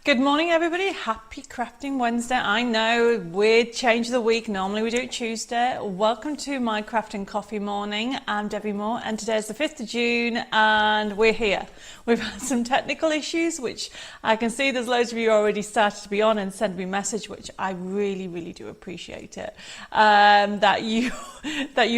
Good morning, everybody. Happy Crafting Wednesday. I know, weird change of the week. Normally we do it Tuesday. Welcome to my Crafting Coffee Morning. I'm Debbie Moore, and today is the 5th of June, and we're here. We've had some technical issues, which I can see there's loads of you already started to be on and send me a message, which I really, really do appreciate it. That you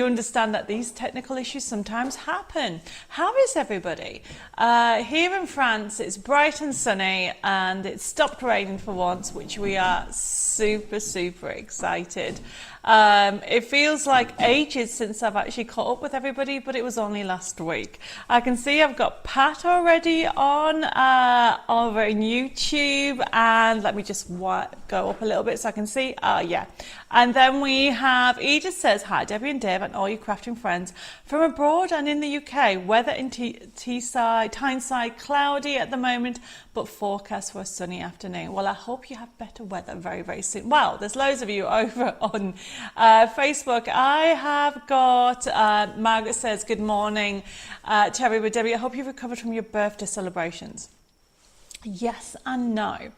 understand that these technical issues sometimes happen. How is everybody? Here in France, it's bright and sunny, and it's stopped raining for once, which we are super excited. It feels like ages since I've actually caught up with everybody, but it was only last week. I can see I've got Pat already on over in YouTube, and let me just go up a little bit so I can see. Yeah. And then we have Edith says, hi Debbie and Dave and all your crafting friends from abroad and in the UK. Weather in Tyneside cloudy at the moment, but forecast for a sunny afternoon. Well, I hope you have better weather very soon. Wow, there's loads of you over on Facebook. I have got Margaret says good morning to everybody. Debbie, I hope you've recovered from your birthday celebrations. Yes and no.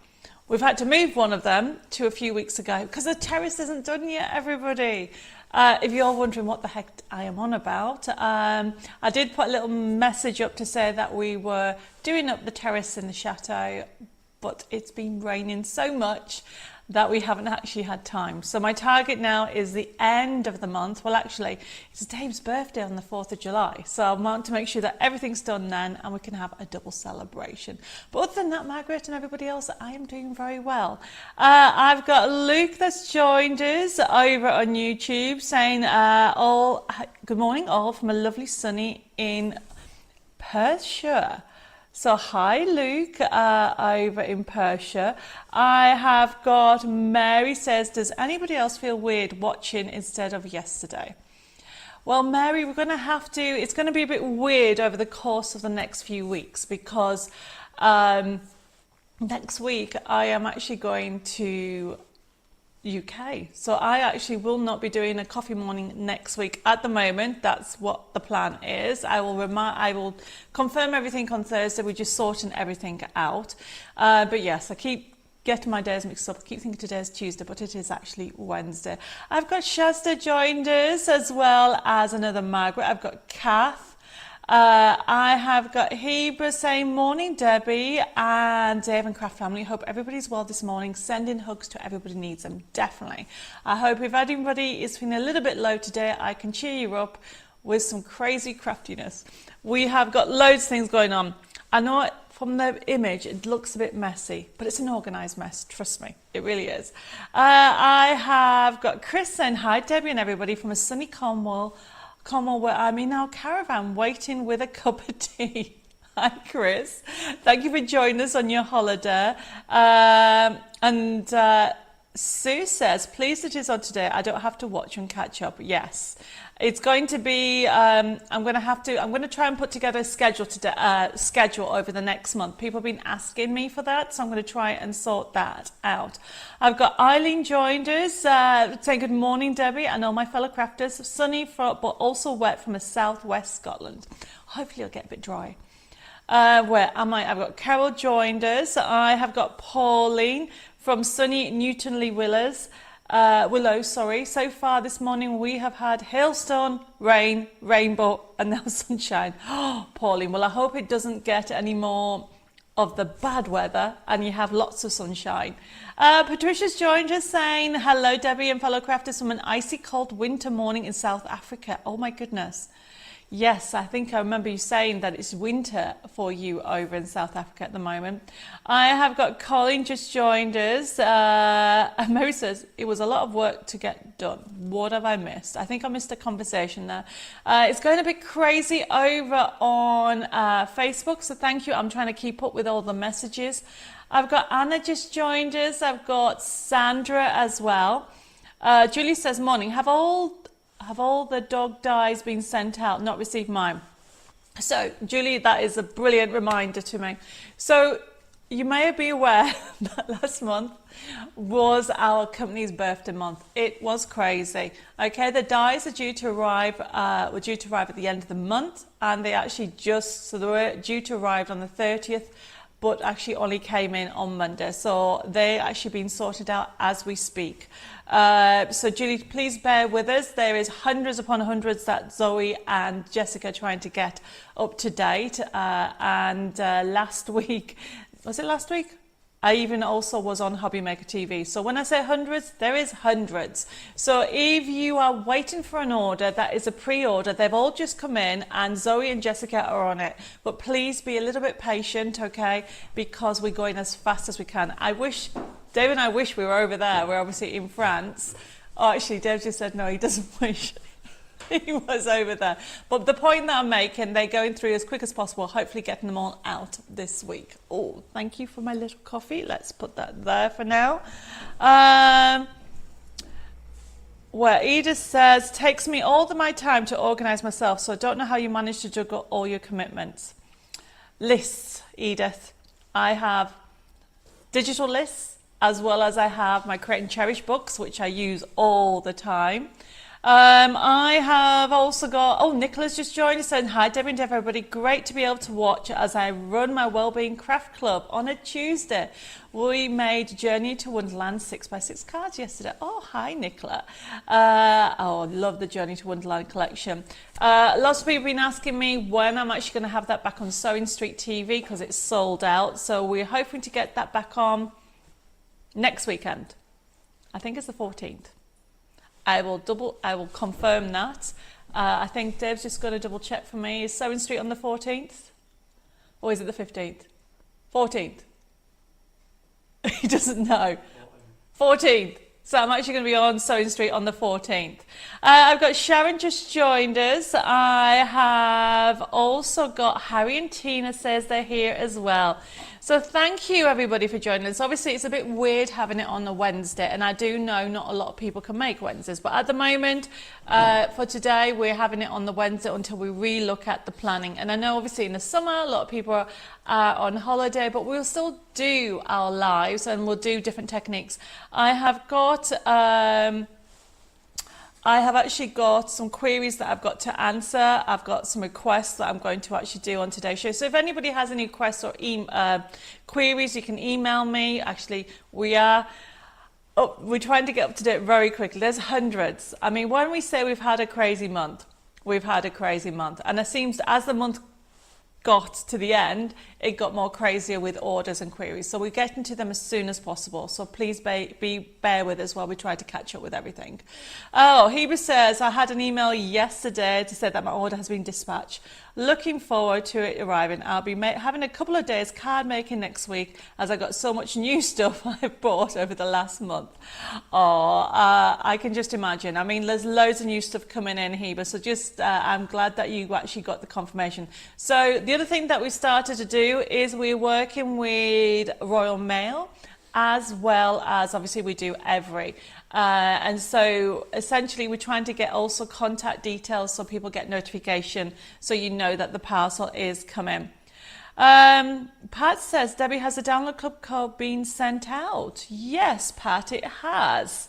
We've had to move one of them to a few weeks ago because the terrace isn't done yet, everybody. If you're wondering what the heck I am on about, I did put a little message up to say that we were doing up the terrace in the chateau, but it's been raining so much that we haven't actually had time. So my target now is the end of the month. Well, actually, it's Dave's birthday on the 4th of July. So I want to make sure that everything's done then and we can have a double celebration. But other than that, Margaret and everybody else, I am doing very well. I've got Luke that's joined us over on YouTube saying, good morning all from a lovely sunny in Perthshire. So hi Luke, over in Perthshire. I have got Mary says, does anybody else feel weird watching instead of yesterday? Well, Mary, we're going to have to, it's going to be a bit weird over the course of the next few weeks because next week I am actually going to UK. So I actually will not be doing a coffee morning next week at the moment. That's what the plan is. I will confirm everything on Thursday. We're just sorting everything out. But yes, I keep getting my days mixed up. I keep thinking today's Tuesday, but it is actually Wednesday. I've got Shasta joined us as well as another Margaret. I've got Kath. I have got Hebra saying, morning Debbie and Dave and Craft family. Hope everybody's well this morning. Sending hugs to everybody needs them, definitely. I hope if anybody is feeling a little bit low today, I can cheer you up with some crazy craftiness. We have got loads of things going on. I know from the image it looks a bit messy, but it's an organised mess, trust me, it really is. I have got Chris saying, hi Debbie and everybody from a sunny Cornwall where I'm in our caravan waiting with a cup of tea. Hi Chris, thank you for joining us on your holiday. Sue says, pleased it is on today. I don't have to watch and catch up. Yes, it's going to be. I'm going to try and put together a schedule over the next month. People have been asking me for that, so I'm going to try and sort that out. I've got Eileen joined us, saying good morning, Debbie, and all my fellow crafters. Sunny, but also wet from a southwest Scotland. Hopefully, it'll get a bit dry. Where am I? I've got Carol joined us. I have got Pauline from sunny Willow, sorry. So far this morning we have had hailstone, rain, rainbow and now sunshine. Oh, Pauline, well I hope it doesn't get any more of the bad weather and you have lots of sunshine. Patricia's joined us saying, hello Debbie and fellow crafters from an icy cold winter morning in South Africa. Oh my goodness. Yes, I think I remember you saying that it's winter for you over in South Africa at the moment. I have got Colin just joined us. And Mary says, it was a lot of work to get done. What have I missed? I think I missed a conversation there. It's going a bit crazy over on Facebook, so thank you. I'm trying to keep up with all the messages. I've got Anna just joined us. I've got Sandra as well. Julie says, morning. Have all the dog dyes been sent out? Not received mine. So, Julie, that is a brilliant reminder to me. So, you may be aware that last month was our company's birthday month. It was crazy. Okay, the dyes are due to arrive, were due to arrive at the end of the month, and they actually they were due to arrive on the 30th but actually only came in on Monday. So they actually been sorted out as we speak. So Julie, please bear with us. There is hundreds upon hundreds that Zoe and Jessica are trying to get up to date. And last week, was it last week? I even also was on Hobby Maker TV. So when I say hundreds, there is hundreds. So if you are waiting for an order, that is a pre-order. They've all just come in and Zoe and Jessica are on it. But please be a little bit patient, okay? Because we're going as fast as we can. Dave and I wish we were over there. We're obviously in France. Oh, actually, Dave just said no, he doesn't wish. He was over there. But the point that I'm making, they're going through as quick as possible, hopefully getting them all out this week. Oh, thank you for my little coffee. Let's put that there for now. Where Edith says, takes me all my time to organise myself, so I don't know how you manage to juggle all your commitments. Lists, Edith. I have digital lists, as well as I have my Create and Cherish books, which I use all the time. I have also got, Nicola's just joined us saying, hi Debbie and Dev, everybody, great to be able to watch as I run my Wellbeing Craft Club on a Tuesday. We made Journey to Wonderland 6x6 cards yesterday. Oh, hi Nicola. I love the Journey to Wonderland collection. Lots of people have been asking me when I'm actually going to have that back on Sewing Street TV because it's sold out. So we're hoping to get that back on next weekend. I think it's the 14th. I will confirm that. I think Dave's just got to double check for me. Is Sewing Street on the 14th? Or is it the 15th? 14th. He doesn't know. 14th. So I'm actually going to be on Sewing Street on the 14th. I've got Sharon just joined us. I have also got Harry and Tina says they're here as well. So thank you everybody for joining us. Obviously it's a bit weird having it on a Wednesday, and I do know not a lot of people can make Wednesdays, but at the moment for today we're having it on the Wednesday until we re-look at the planning. And I know obviously in the summer a lot of people are on holiday, but we'll still do our lives and we'll do different techniques. I have actually got some queries that I've got to answer. I've got some requests that I'm going to actually do on today's show. So if anybody has any requests or queries, you can email me. Actually, we're trying to get up to date very quickly. There's hundreds. I mean, when we say we've had a crazy month, we've had a crazy month. And it seems as the month got to the end, it got more crazier with orders and queries. So we're getting to them as soon as possible. So please bear with us while we try to catch up with everything. Oh, Heba says, I had an email yesterday to say that my order has been dispatched. Looking forward to it arriving. I'll be having a couple of days card making next week as I got so much new stuff I've bought over the last month. Oh, I can just imagine. I mean, there's loads of new stuff coming in, Heba. So just, I'm glad that you actually got the confirmation. So the other thing that we started to do is we're working with Royal Mail, as well as obviously we do Every. And so essentially we're trying to get also contact details so people get notification so you know that the parcel is coming. Pat says, Debbie, has the download club code been sent out? Yes, Pat, it has.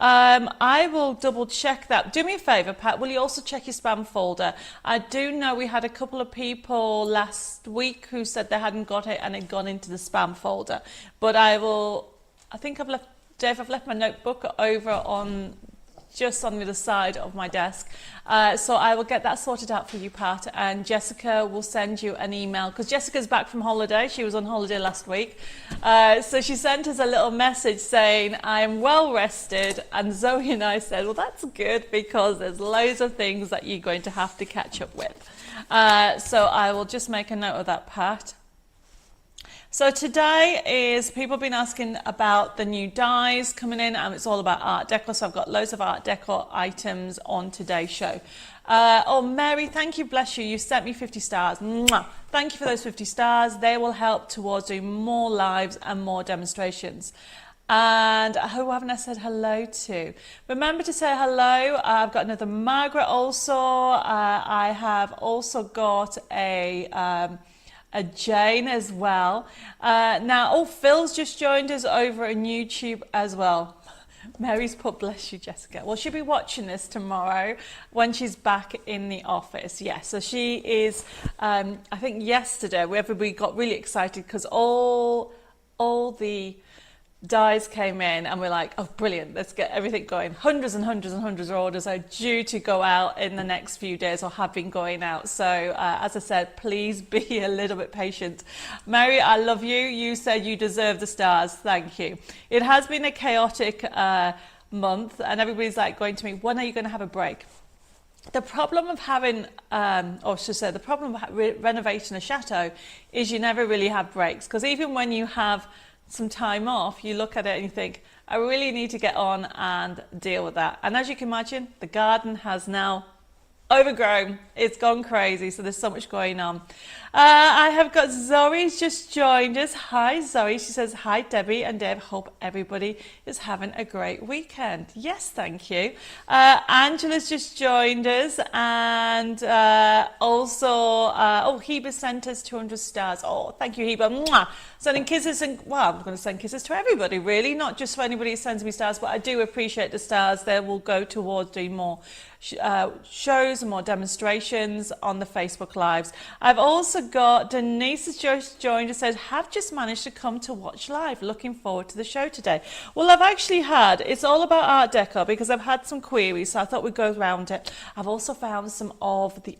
I will double check that. Do me a favour, Pat, will you also check your spam folder? I do know we had a couple of people last week who said they hadn't got it and it had gone into the spam folder. But Dave, I've left my notebook over on just on the other side of my desk. So I will get that sorted out for you, Pat, and Jessica will send you an email because Jessica's back from holiday. She was on holiday last week. So she sent us a little message saying, I am well rested. And Zoe and I said, well, that's good because there's loads of things that you're going to have to catch up with. So I will just make a note of that, Pat. So today is, people have been asking about the new dies coming in, and it's all about Art Deco, so I've got loads of Art Deco items on today's show. Mary, thank you, bless you, you sent me 50 stars. Mwah. Thank you for those 50 stars. They will help towards doing more lives and more demonstrations. And who haven't I said hello to? Remember to say hello. I've got another Margaret also. I have also got a Jane as well. Phil's just joined us over on YouTube as well. Mary's put, bless you, Jessica. Well, she'll be watching this tomorrow when she's back in the office. Yes, so she is, I think yesterday, everybody got really excited because all the dies came in and we're like, oh, brilliant, let's get everything going. Hundreds and hundreds and hundreds of orders are due to go out in the next few days or have been going out. So as I said, please be a little bit patient. Mary, I love you. You said you deserve the stars. Thank you. It has been a chaotic month and everybody's like going to me, when are you going to have a break? The problem of having, or should I say, the problem of renovating a chateau is you never really have breaks, because even when you have some time off, you look at it and you think, I really need to get on and deal with that. And as you can imagine, the garden has now overgrown. It's gone crazy, so there's so much going on. I have got Zoe's just joined us. Hi Zoe, she says, hi Debbie and Deb, hope everybody is having a great weekend. Yes, thank you. Angela's just joined us, and also, oh, Heba sent us 200 stars. Oh, thank you, Heba. Mwah. Sending kisses, and well, I'm going to send kisses to everybody, really, not just for anybody who sends me stars, but I do appreciate the stars. They will go towards doing more shows and more demonstrations on the Facebook Lives. I've also got Denise has just joined us, says, have just managed to come to watch live. Looking forward to the show today. Well, I've actually had, it's all about Art Deco because I've had some queries, so I thought we'd go around it. I've also found some of the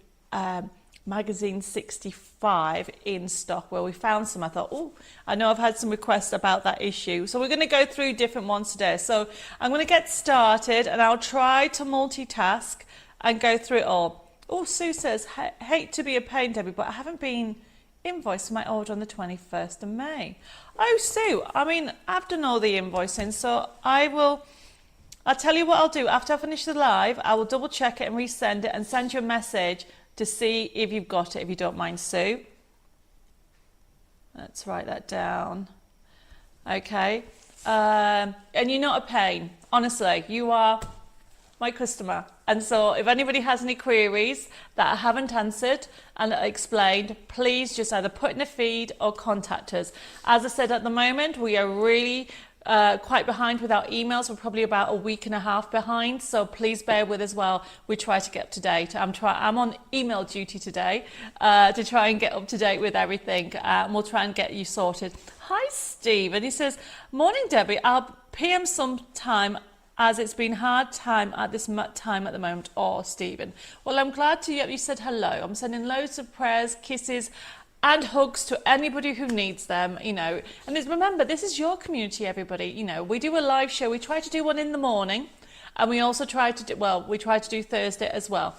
magazine 65 in stock where we found some. I thought, oh, I know I've had some requests about that issue. So we're going to go through different ones today. So I'm going to get started and I'll try to multitask and go through it all. Oh, Sue says, hate to be a pain, Debbie, but I haven't been invoiced for my order on the 21st of May. Oh, Sue, I mean, I've done all the invoicing, so I'll tell you what I'll do. After I finish the live, I will double check it and resend it and send you a message to see if you've got it, if you don't mind, Sue. Let's write that down. Okay. And you're not a pain. Honestly, you are my customer. And so if anybody has any queries that I haven't answered and explained, please just either put in a feed or contact us. As I said, at the moment, we are really quite behind with our emails. We're probably about a week and a half behind, so please bear with us while we try to get up to date. I'm on email duty today to try and get up to date with everything, and we'll try and get you sorted. Hi Stephen, he says, morning Debbie, I'll PM sometime as it's been hard time at this time at the moment. Oh, Stephen. Well, I'm glad to you said hello. I'm sending loads of prayers, kisses and hugs to anybody who needs them, you know. And remember, this is your community, everybody. You know, we do a live show. We try to do one in the morning, and we also try to do, well, we try to do Thursday as well.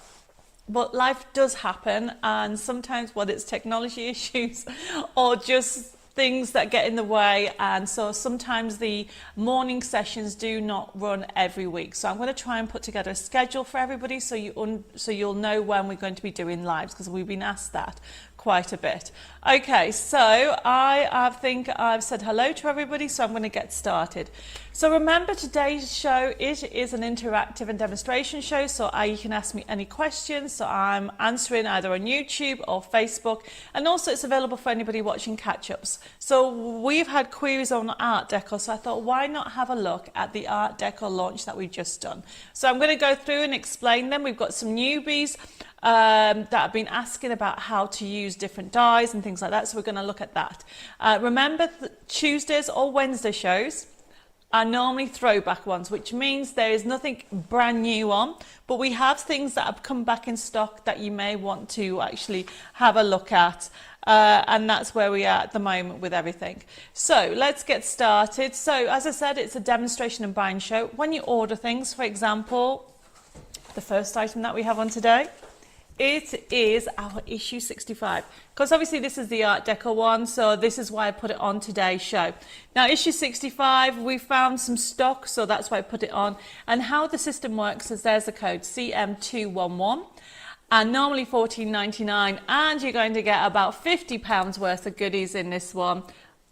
But life does happen, and sometimes whether it's technology issues or just things that get in the way, and so sometimes the morning sessions do not run every week. So I'm going to try and put together a schedule for everybody so you'll know when we're going to be doing lives, because we've been asked that quite a bit. Okay, so I think I've said hello to everybody, so I'm going to get started. So remember, today's show is an interactive and demonstration show, so you can ask me any questions. So I'm answering either on YouTube or Facebook, and also it's available for anybody watching catch-ups. So we've had queries on Art Deco, so I thought, why not have a look at the Art Deco launch that we've just done. So I'm going to go through and explain them. We've got some newbies that have been asking about how to use different dyes and things like that, so we're going to look at that. Remember, Tuesdays or Wednesday shows are normally throwback ones, which means there is nothing brand new on, but we have things that have come back in stock that you may want to actually have a look at, and that's where we are at the moment with everything. So let's get started. So as I said, it's a demonstration and buying show. When you order things, for example, the first item that we have on today, it is our issue 65, because obviously this is the Art Deco one, so this is why I put it on today's show. Now issue 65, we found some stock, so that's why I put it on. And how the system works is there's the code CM211, and normally $14.99, and you're going to get about £50 worth of goodies in this one.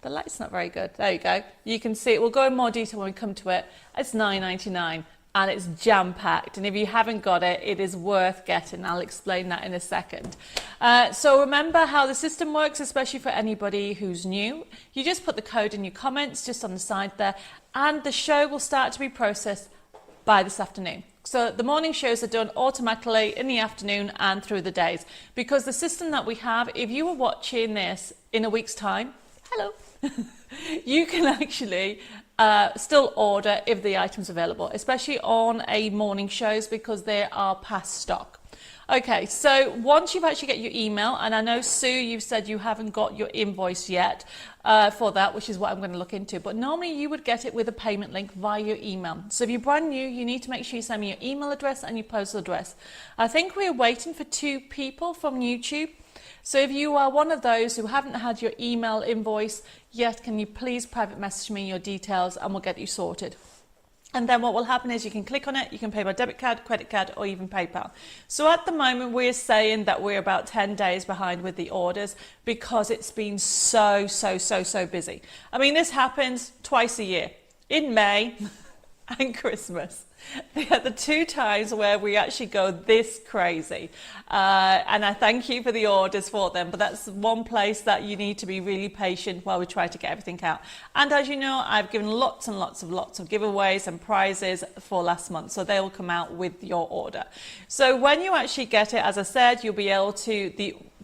The light's not very good. There you go. You can see it. We'll go in more detail when we come to it. It's $9.99. And it's jam-packed, and if you haven't got it, it is worth getting. I'll explain that in a second. So remember how the system works, especially for anybody who's new. You just put the code in your comments just on the side there, and the show will start to be processed by this afternoon. So the morning shows are done automatically in the afternoon and through the days, because the system that we have, if you were watching this in a week's time, hello, you can actually still order if the item's available, especially on a morning shows, because they are past stock. Okay, so once you've actually got your email, and I know Sue, you've said you haven't got your invoice yet for that, which is what I'm going to look into, but normally you would get it with a payment link via your email. So if you're brand new, you need to make sure you send me your email address and your postal address. I think we're waiting for 2 people from YouTube. So if you are one of those who haven't had your email invoice yet, can you please private message me your details and we'll get you sorted. And then what will happen is you can click on it, you can pay by debit card, credit card, or even PayPal. So at the moment, we're saying that we're about 10 days behind with the orders because it's been so busy. I mean, this happens twice a year, in May and Christmas. They are the 2 times where we actually go this crazy. And I thank you for the orders for them, but that's one place that you need to be really patient while we try to get everything out. And as you know, I've given lots of giveaways and prizes for last month, so they will come out with your order. So when you actually get it, as I said, you'll be able to,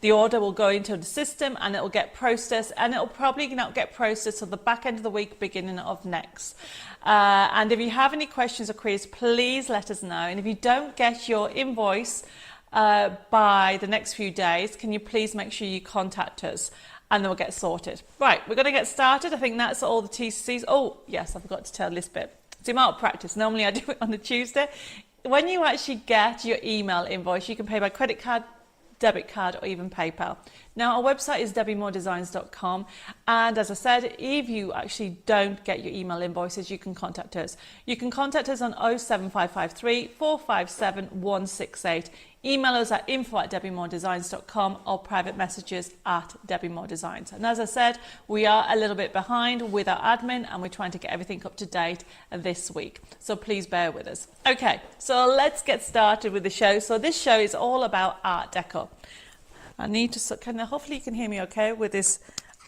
the order will go into the system and it will get processed, and it will probably not get processed till the back end of the week, beginning of next. And if you have any questions or queries, please let us know. And if you don't get your invoice by the next few days, can you please make sure you contact us and then we'll get sorted. Right, we're going to get started. I think that's all the TCCs. Oh, yes, I forgot to tell this bit. So I'm out of practice. Normally I do it on a Tuesday. When you actually get your email invoice, you can pay by credit card, debit card, or even PayPal. Now, our website is debbimoredesigns.com, and as I said, if you actually don't get your email invoices, you can contact us. You can contact us on 07553 457 168. Email us at info@debbimoredesigns.com or private messages at debbimoredesigns. And as I said, we are a little bit behind with our admin and we're trying to get everything up to date this week. So please bear with us. Okay, so let's get started with the show. So this show is all about Art Deco. I need to, hopefully you can hear me okay with this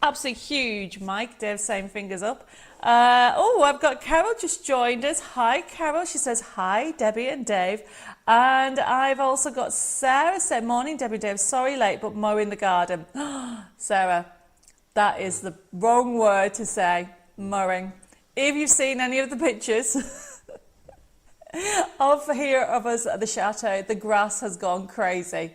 absolutely huge mic. Dave's saying fingers up. Oh, I've got Carol just joined us. Hi, Carol. She says, hi, Debbie and Dave. And I've also got Sarah said, morning, Debbie, Dave. Sorry late, but mowing the garden. Sarah, that is the wrong word to say, mowing. If you've seen any of the pictures of here of us at the chateau, the grass has gone crazy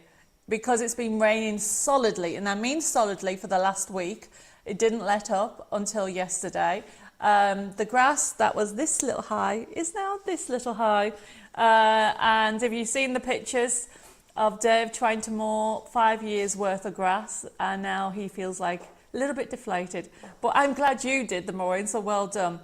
because it's been raining solidly. And I mean solidly for the last week. It didn't let up until yesterday. The grass that was this little high is now this little high. And have you seen the pictures of Dave trying to mow 5 years worth of grass, and now he feels like a little bit deflated. But I'm glad you did the mowing, so well done.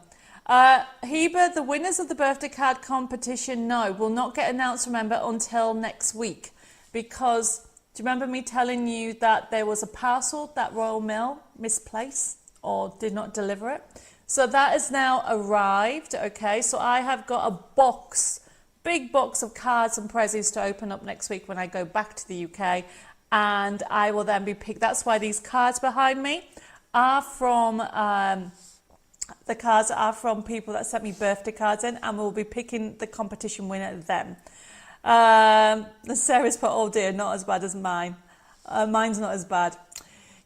Heber, the winners of the birthday card competition, no, will not get announced, remember, until next week. Because, do you remember me telling you that there was a parcel that Royal Mail misplaced or did not deliver it? So that has now arrived, okay? So I have got a box, big box of cards and prezzies to open up next week when I go back to the UK, and I will then be picked. That's why these cards behind me are from, the cards are from people that sent me birthday cards in, and we'll be picking the competition winner then. Sarah's put, oh dear, not as bad as mine. Mine's not as bad.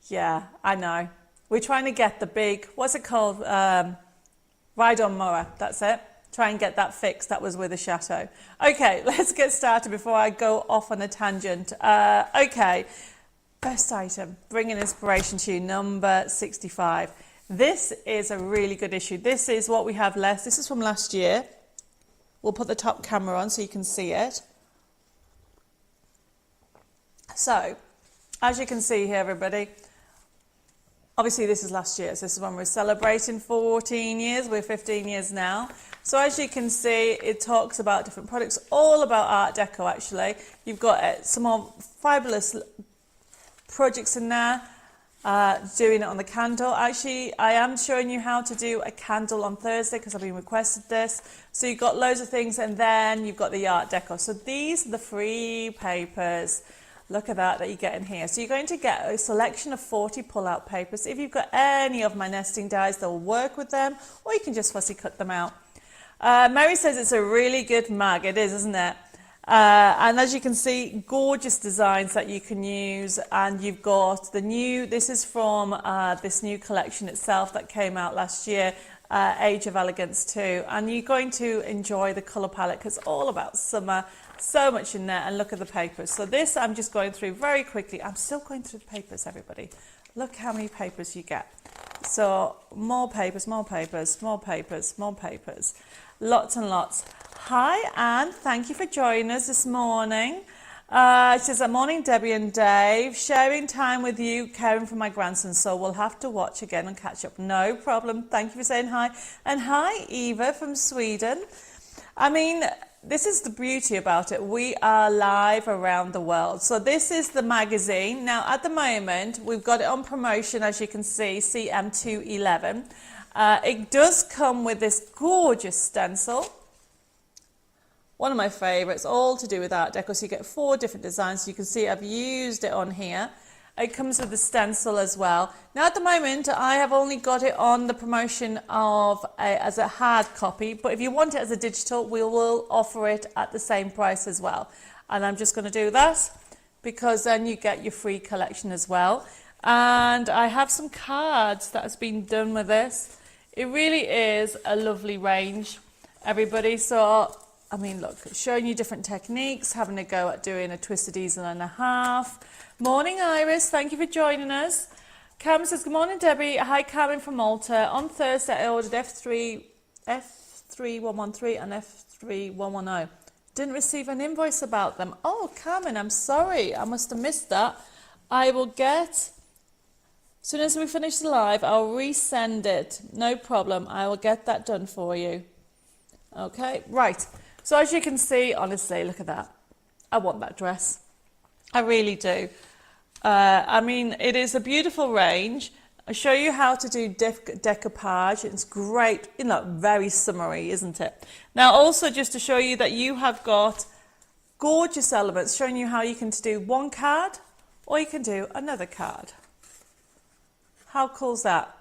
Yeah, I know. We're trying to get the big, what's it called? Ride-on mower, that's it. Try and get that fixed. That was with the chateau. Okay, let's get started before I go off on a tangent. Okay, first item, bringing inspiration to you, number 65. This is a really good issue. This is what we have left. This is from last year. We'll put the top camera on so you can see it. So, as you can see here, everybody, obviously this is last year, so this is when we're celebrating 14 years, we're 15 years now. So as you can see, it talks about different products, all about Art Deco actually. You've got some more fabulous projects in there, doing it on the candle. Actually, I am showing you how to do a candle on Thursday because I've been requested this. So you've got loads of things, and then you've got the Art Deco. So these are the free papers. Look at that you get in here. So you're going to get a selection of 40 pull-out papers. If you've got any of my nesting dies, they'll work with them, or you can just fussy cut them out. Mary says it's a really good mag. It is, isn't it? And as you can see, gorgeous designs that you can use. And you've got the new, this is from this new collection itself that came out last year, Age of Elegance 2. And you're going to enjoy the colour palette because it's all about summer. So much in there, and look at the papers. So this I'm just going through very quickly. I'm still going through the papers, everybody. Look how many papers you get. So more papers, more papers, more papers, more papers. Lots and lots. Hi, Anne. Thank you for joining us this morning. She says, morning, Debbie and Dave. Sharing time with you, caring for my grandson. So we'll have to watch again and catch up. No problem. Thank you for saying hi. And hi, Eva from Sweden. I mean, this is the beauty about it. We are live around the world. So this is the magazine. Now, at the moment, we've got it on promotion, as you can see, CM211. It does come with this gorgeous stencil. One of my favourites, all to do with Art Deco. So you get 4 different designs. You can see I've used it on here. It comes with the stencil as well. Now at the moment I have only got it on the promotion of as a hard copy, but if you want it as a digital, we will offer it at the same price as well. And I'm just going to do that because then you get your free collection as well. And I have some cards that has been done with this. It really is a lovely range, everybody. So I mean, look, showing you different techniques, having a go at doing a twisted easel and a half. Morning, Iris. Thank you for joining us. Carmen says, good morning, Debbie. Hi, Carmen from Malta. On Thursday, I ordered F3113 and F3110. Didn't receive an invoice about them. Oh, Carmen, I'm sorry. I must have missed that. I will get, as soon as we finish the live, I'll resend it. No problem. I will get that done for you. Okay, right. So as you can see, honestly, look at that. I want that dress. I really do. I mean, it is a beautiful range. I show you how to do decoupage. It's great, you know, very summery, isn't it? Now, also just to show you that you have got gorgeous elements, showing you how you can do one card or you can do another card. How cool is that?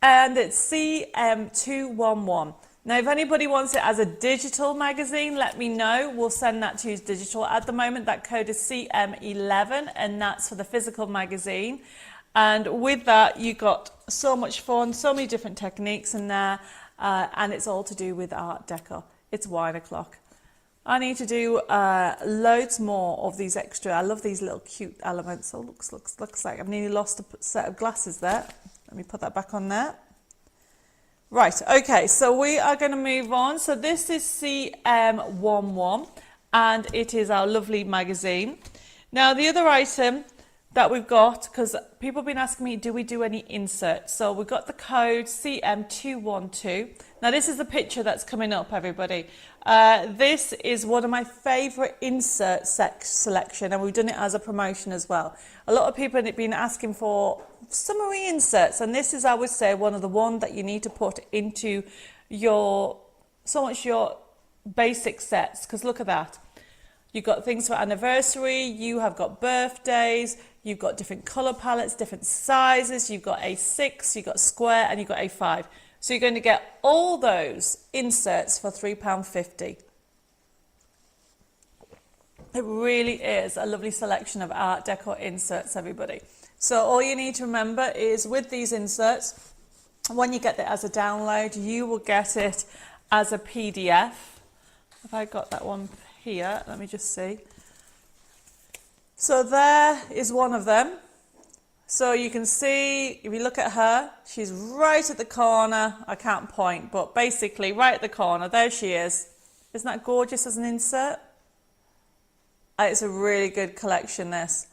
And it's CM211. Now, if anybody wants it as a digital magazine, let me know. We'll send that to you as digital. At the moment, that code is CM11, and that's for the physical magazine. And with that, you got so much fun, so many different techniques in there, and it's all to do with Art Deco. It's wine o'clock. I need to do loads more of these extra. I love these little cute elements. Oh, looks like I've nearly lost a set of glasses there. Let me put that back on there. Right, okay, so we are going to move on. So this is CM11, and it is our lovely magazine. Now, the other item that we've got, because people have been asking me, do we do any inserts? So we've got the code CM212. Now, this is the picture that's coming up, everybody. This is one of my favourite insert selection, and we've done it as a promotion as well. A lot of people have been asking for summery inserts, and this is, I would say, one of the ones that you need to put into your basic sets, because look at that. You've got things for anniversary, you have got birthdays, you've got different colour palettes, different sizes, you've got A6, you've got square, and you've got A5. So you're going to get all those inserts for £3.50. It really is a lovely selection of Art Deco inserts, everybody. So all you need to remember is with these inserts, when you get it as a download, you will get it as a PDF. Have I got that one here? Let me just see. So there is one of them. So you can see, if you look at her, she's right at the corner. I can't point, but basically right at the corner, there she is. Isn't that gorgeous as an insert? It's a really good collection, this.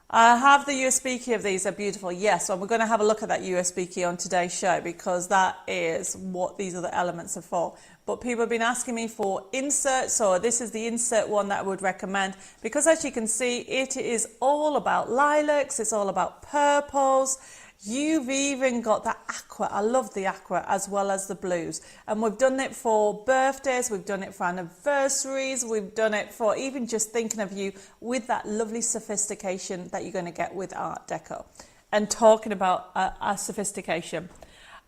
I have the USB key of these, they're beautiful. Yes, well, we're going to have a look at that USB key on today's show because that is what these other elements are for. But people have been asking me for inserts, so this is the insert one that I would recommend because as you can see, it is all about lilacs, it's all about purples, You've even got the aqua. I love the aqua as well as the blues. And we've done it for birthdays, we've done it for anniversaries, we've done it for even just thinking of you with that lovely sophistication that you're going to get with Art Deco. And talking about our sophistication,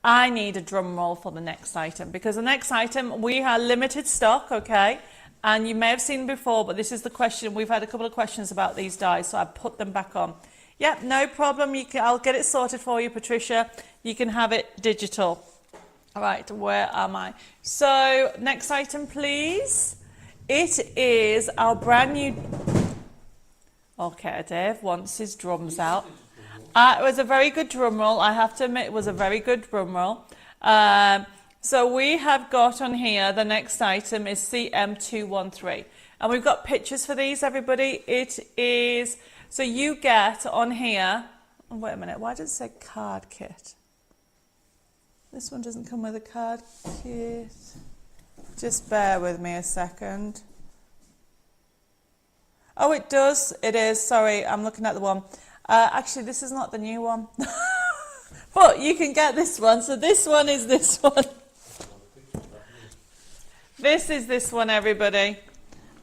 I need a drum roll for the next item, because the next item, we have limited stock, okay? And you may have seen before, but this is the question. We've had a couple of questions about these dies, so I put them back on. Yep, no problem. I'll get it sorted for you, Patricia. You can have it digital. All right, where am I? So, next item, please. It is our brand new... Okay, Dave wants his drums out. It was a very good drum roll. I have to admit, it was a very good drum roll. So we have got on here, the next item is CM213. And we've got pictures for these, everybody. It is, so you get on here, oh, wait a minute, why does it say card kit? This one doesn't come with a card kit. Just bear with me a second. Oh, it does. It is. Sorry, I'm looking at the one. Actually, this is not the new one. But you can get this one. So this one is this one. This is this one, everybody.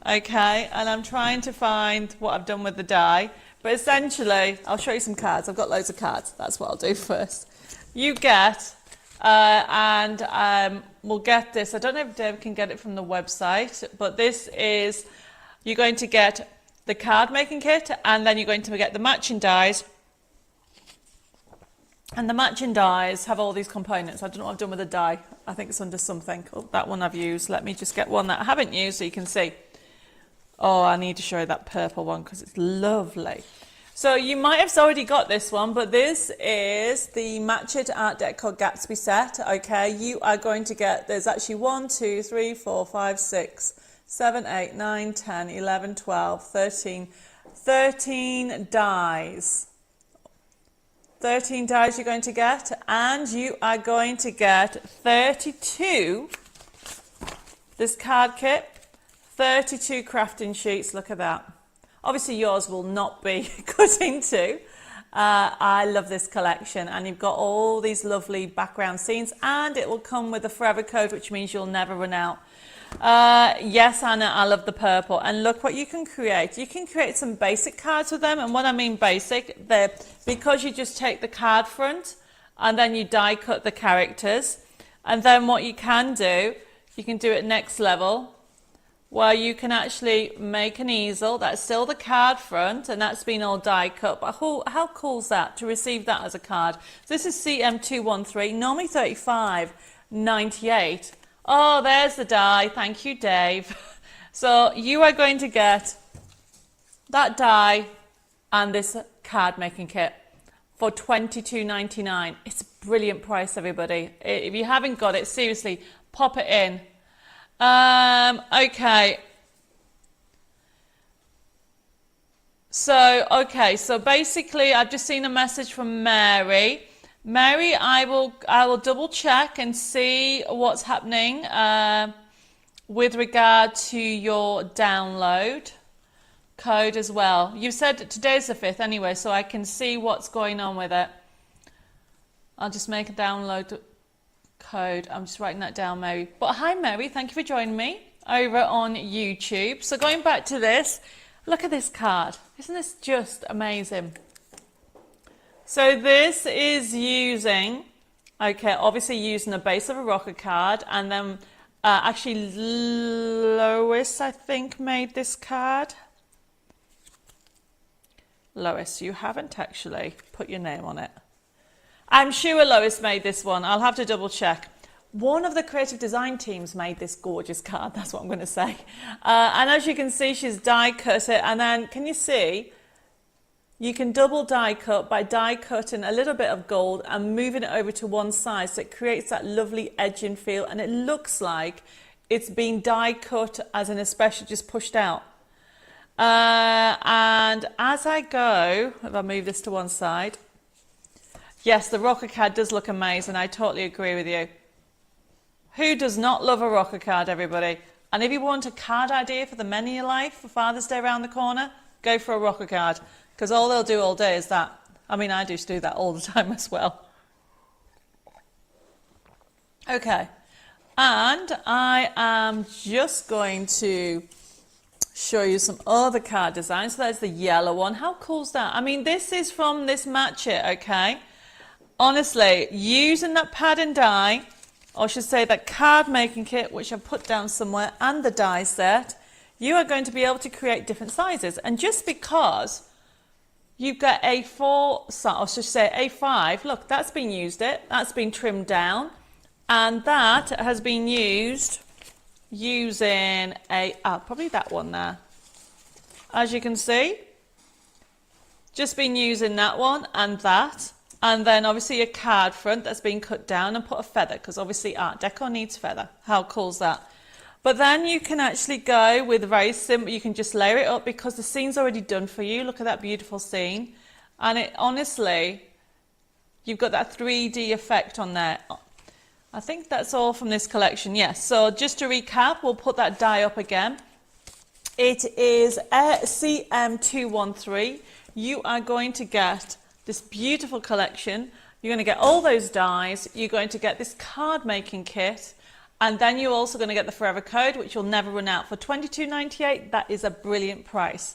Okay, and I'm trying to find what I've done with the die. But essentially, I'll show you some cards. I've got loads of cards. That's what I'll do first. You get, we'll get this. I don't know if Deb can get it from the website, but this is, you're going to get the card making kit, and then you're going to get the matching dies. And the matching dies have all these components. I don't know what I've done with the die. I think it's under something. Oh, that one I've used. Let me just get one that I haven't used so you can see. Oh, I need to show you that purple one because it's lovely. So you might have already got this one, but this is the Matched Art Deco Gatsby set. Okay, you are going to get, there's actually 1, 2, 3, 4, 5, 6, 7, 8, 9, 10, 11, 12, 13 dies. 13 dies you're going to get, and you are going to get 32, this card kit, 32 crafting sheets. Look at that. Obviously yours will not be cut into. I love this collection, and you've got all these lovely background scenes, and it will come with a forever code, which means you'll never run out. Yes, Anna, I love the purple. And look what you can create. You can create some basic cards with them. And what I mean basic, they're, because you just take the card front and then you die cut the characters. And then what you can do it next level, where you can actually make an easel. That's still the card front, and that's been all die cut. But how cool is that to receive that as a card? So this is CM213, normally $35.98. Oh, there's the die. Thank you, Dave. So you are going to get that die and this card making kit for $22.99. It's a brilliant price, everybody. If you haven't got it, seriously, pop it in. Okay. So basically, I've just seen a message from Mary. Mary, I will double check and see what's happening with regard to your download code as well. You said today's the 5th anyway, so I can see what's going on with it. I'll just make a download code. I'm just writing that down, Mary. But hi, Mary. Thank you for joining me over on YouTube. So going back to this, look at this card. Isn't this just amazing? So this is using, obviously using the base of a rocker card, and then actually Lois, I think, made this card. Lois, you haven't actually put your name on it. I'm sure Lois made this one. I'll have to double check. One of the creative design teams made this gorgeous card. That's what I'm going to say. And as you can see, she's die cut it. And then, can you see? You can double die cut by die cutting a little bit of gold and moving it over to one side, so it creates that lovely edging feel, and it looks like it's been die cut as in especially just pushed out. And as I go, if I move this to one side, yes, the rocker card does look amazing. I totally agree with you. Who does not love a rocker card, everybody? And if you want a card idea for the men in your life for Father's Day around the corner, go for a rocker card. Because all they'll do all day is that. I mean, I just do that all the time as well. Okay, and I am just going to show you some other card designs. So there's the yellow one. How cool is that? I mean, this is from this Match It, okay? Honestly, using that pad and die, or I should say that card making kit, which I've put down somewhere, and the die set, you are going to be able to create different sizes. And just because you've got A4, or I should say A5, look, that's been used that's been trimmed down, and that has been used using probably that one there. As you can see, just been using that one and that. And then obviously a card front that's been cut down and put a feather, because obviously Art Deco needs feather. How cool is that? But then you can actually go with very simple, you can just layer it up because the scene's already done for you. Look at that beautiful scene. And it honestly, you've got that 3D effect on there. I think that's all from this collection, yes. So just to recap, we'll put that die up again. It is CM213. You are going to get this beautiful collection. You're going to get all those dies. You're going to get this card making kit. And then you're also going to get the Forever Code, which will never run out. For $22.98, that is a brilliant price.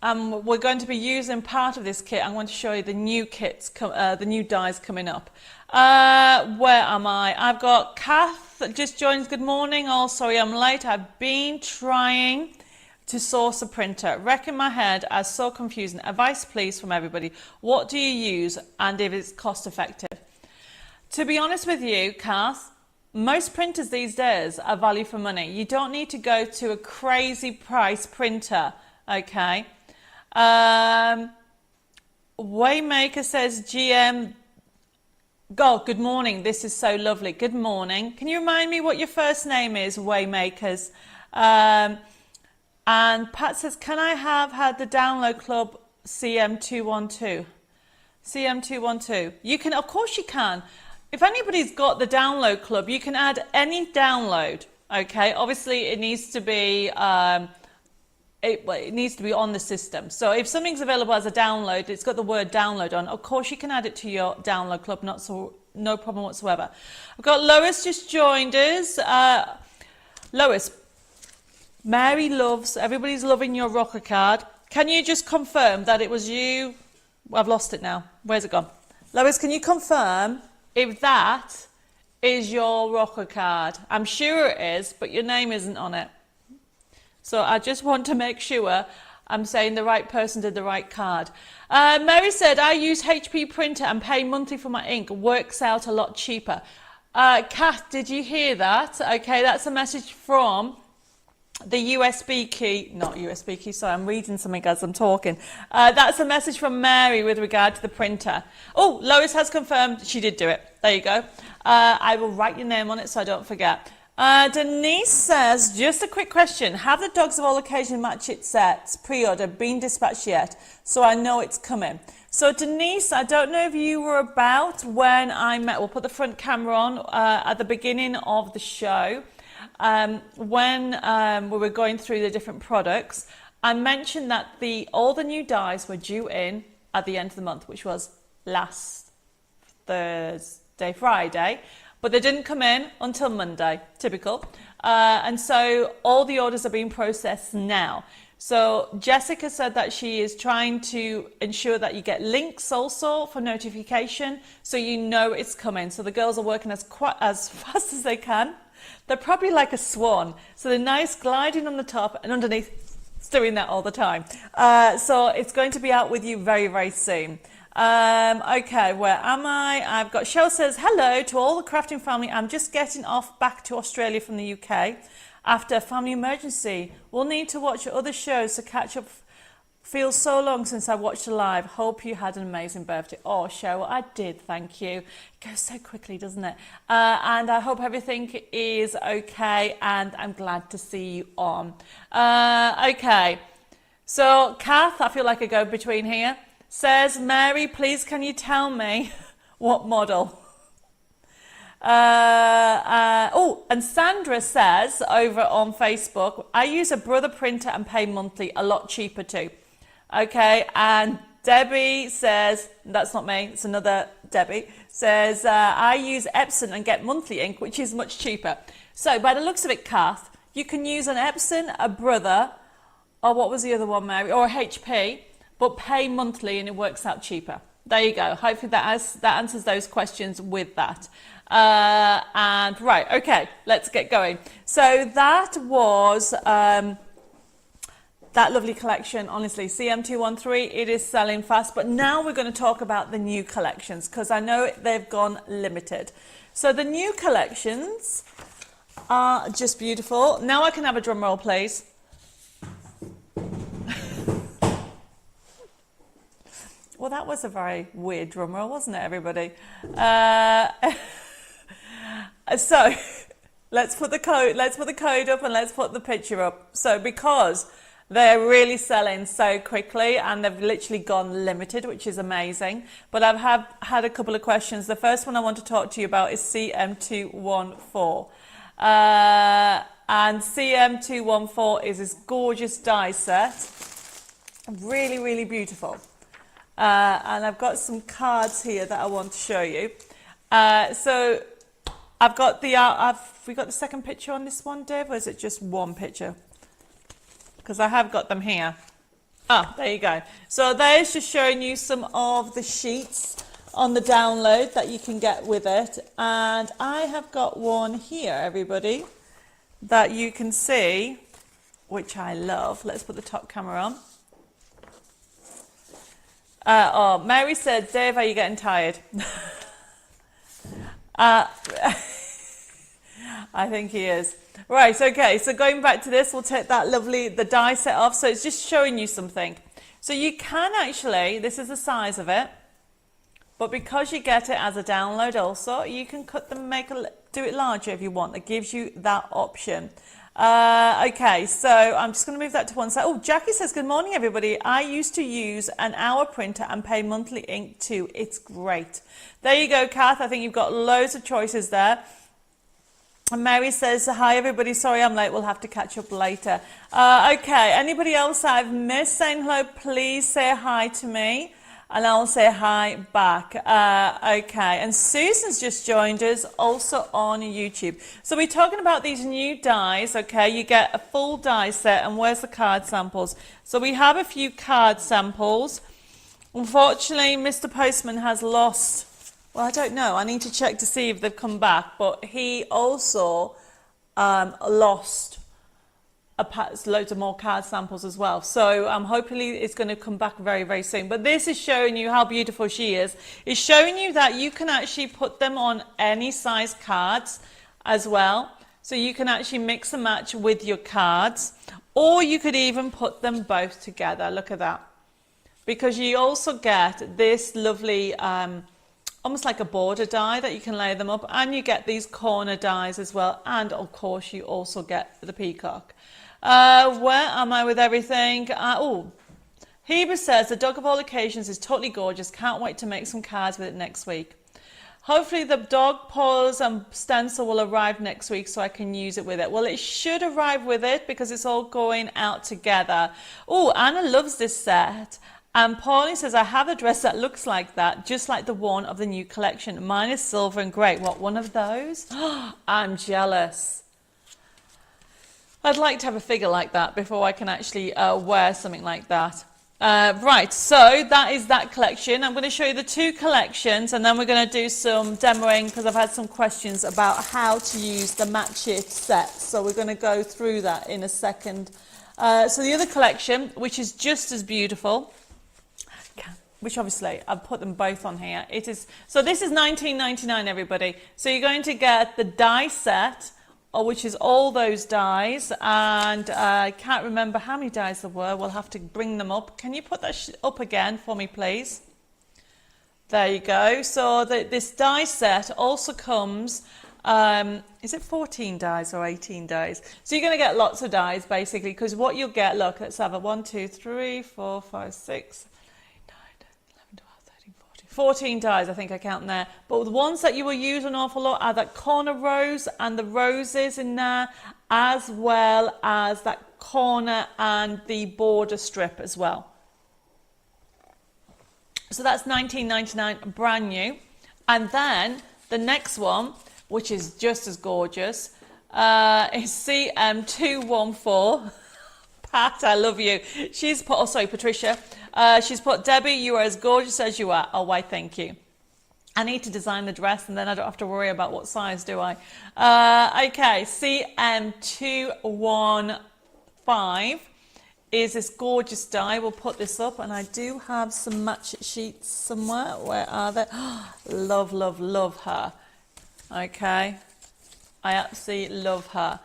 We're going to be using part of this kit. I'm going to show you the new kits, the new dies coming up. Where am I? I've got Kath that just joined. Good morning. Oh, sorry, I'm late. I've been trying to source a printer. Wrecking my head as so confusing. Advice, please, from everybody. What do you use and if it's cost effective? To be honest with you, Kath, most printers these days are value for money. You don't need to go to a crazy price printer, okay? Waymaker says, GM, God, good morning. This is so lovely. Good morning. Can you remind me what your first name is, Waymakers? And Pat says, can I have had the Download Club CM212? CM212. You can, of course you can. If anybody's got the Download Club, you can add any download, okay? Obviously, it needs to be... it needs to be on the system. So if something's available as a download, it's got the word download on, of course you can add it to your download club, no problem whatsoever. I've got Lois just joined us. Lois, Mary loves, everybody's loving your rocker card. Can you just confirm that it was you? I've lost it now. Where's it gone? Lois, can you confirm if that is your rocker card? I'm sure it is, but your name isn't on it. So I just want to make sure I'm saying the right person did the right card. Mary said, I use HP printer and pay monthly for my ink. Works out a lot cheaper. Kath, did you hear that? Okay, that's a message from the USB key. Not USB key, sorry, I'm reading something as I'm talking. That's a message from Mary with regard to the printer. Oh, Lois has confirmed she did do it. There you go. I will write your name on it so I don't forget. Denise says, just a quick question. Have the Dogs of All Occasion Match It sets pre-order been dispatched yet? So I know it's coming. So Denise, I don't know if you were about when I met, we'll put the front camera on at the beginning of the show, when we were going through the different products. I mentioned that all the new dies were due in at the end of the month, which was last Friday. But they didn't come in until Monday, typical. And so all the orders are being processed now. So Jessica said that she is trying to ensure that you get links also for notification so you know it's coming. So the girls are working as fast as they can. They're probably like a swan. So they're nice gliding on the top and underneath, it's doing that all the time. So it's going to be out with you very, very soon. Okay, where am I? I've got Cheryl says, hello to all the crafting family. I'm just getting off back to Australia from the UK after a family emergency. We'll need to watch other shows to catch up. Feels so long since I watched a live. Hope you had an amazing birthday. Oh, Cheryl, I did, thank you. It goes so quickly, doesn't it? And I hope everything is okay and I'm glad to see you on. Okay, so Kath, I feel like I go between here. Says, Mary, please can you tell me what model? Oh, and Sandra says over on Facebook, I use a Brother printer and pay monthly, a lot cheaper too. Okay, and Debbie says, that's not me, it's another Debbie, says, I use Epson and get monthly ink, which is much cheaper. So by the looks of it, Kath, you can use an Epson, a Brother, or what was the other one, Mary, or a HP, but pay monthly and it works out cheaper. There you go. Hopefully that answers those questions with that. And right, okay, let's get going. So that was that lovely collection. Honestly, CM213, it is selling fast. But now we're going to talk about the new collections because I know they've gone limited. So the new collections are just beautiful. Now I can have a drum roll, please. Well, that was a very weird drum roll, wasn't it, everybody? So let's put the code up and let's put the picture up. So because they're really selling so quickly and they've literally gone limited, which is amazing. But I've had a couple of questions. The first one I want to talk to you about is CM214. And CM214 is this gorgeous die set. Really, really beautiful. And I've got some cards here that I want to show you. So I've got we got the second picture on this one, Deb, or is it just one picture? Because I have got them here. Ah, there you go. So there's just showing you some of the sheets on the download that you can get with it. And I have got one here, everybody, that you can see, which I love. Let's put the top camera on. Oh, Mary said, Dave, are you getting tired? I think he is. Right, okay, so going back to this, we'll take the die set off. So it's just showing you something. So you can actually, this is the size of it, but because you get it as a download also, you can cut them, do it larger if you want. It gives you that option. Okay, so I'm just going to move that to one side. Oh, Jackie says, good morning, everybody. I used to use an hour printer and pay monthly ink too. It's great. There you go, Kath. I think you've got loads of choices there. And Mary says, hi, everybody. Sorry I'm late. We'll have to catch up later. Okay, anybody else I've missed saying hello, please say hi to me. And I'll say hi back. Okay, and Susan's just joined us also on YouTube. So we're talking about these new dies, okay? You get a full die set, and where's the card samples? So we have a few card samples. Unfortunately, Mr. Postman has lost, well, I don't know. I need to check to see if they've come back, but he also lost loads of more card samples as well. So hopefully it's going to come back very, very soon. But this is showing you how beautiful she is. It's showing you that you can actually put them on any size cards as well. So you can actually mix and match with your cards, or you could even put them both together. Look at that. Because you also get this lovely, almost like a border die that you can lay them up, and you get these corner dies as well. And of course you also get the peacock. Where am I with everything? Oh, Heber says, the dog of all occasions is totally gorgeous. Can't wait to make some cards with it next week. Hopefully the dog paws and stencil will arrive next week so I can use it with it. Well, it should arrive with it because it's all going out together. Oh, Anna loves this set. And Pauline says, I have a dress that looks like that, just like the one of the new collection. Mine is silver and grey. What, one of those? I'm jealous. I'd like to have a figure like that before I can actually wear something like that. Right, so that is that collection. I'm going to show you the two collections, and then we're going to do some demoing because I've had some questions about how to use the Match It set. So we're going to go through that in a second. So the other collection, which is just as beautiful, which obviously I've put them both on here. So this is $19.99, everybody. So you're going to get the die set, which is all those dies, and I can't remember how many dies there were. We'll have to bring them up. Can you put that up again for me, please? There you go. So this die set also comes, is it 14 dies or 18 dies? So you're going to get lots of dies, basically, because what you'll get, look, let's have a 1, 2, 3, 4, 5, 6, 14 dies, I think I count there. But the ones that you will use an awful lot are that corner rose and the roses in there, as well as that corner and the border strip as well. So that's $19.99, brand new. And then the next one, which is just as gorgeous, is CM214. Pat, I love you. She's put, oh sorry, Patricia. She's put, Debbie, you are as gorgeous as you are. Oh, why, thank you. I need to design the dress and then I don't have to worry about what size, do I? Okay, CM215 is this gorgeous die. We'll put this up, and I do have some match sheets somewhere. Where are they? Love, love, love her. Okay, I absolutely love her.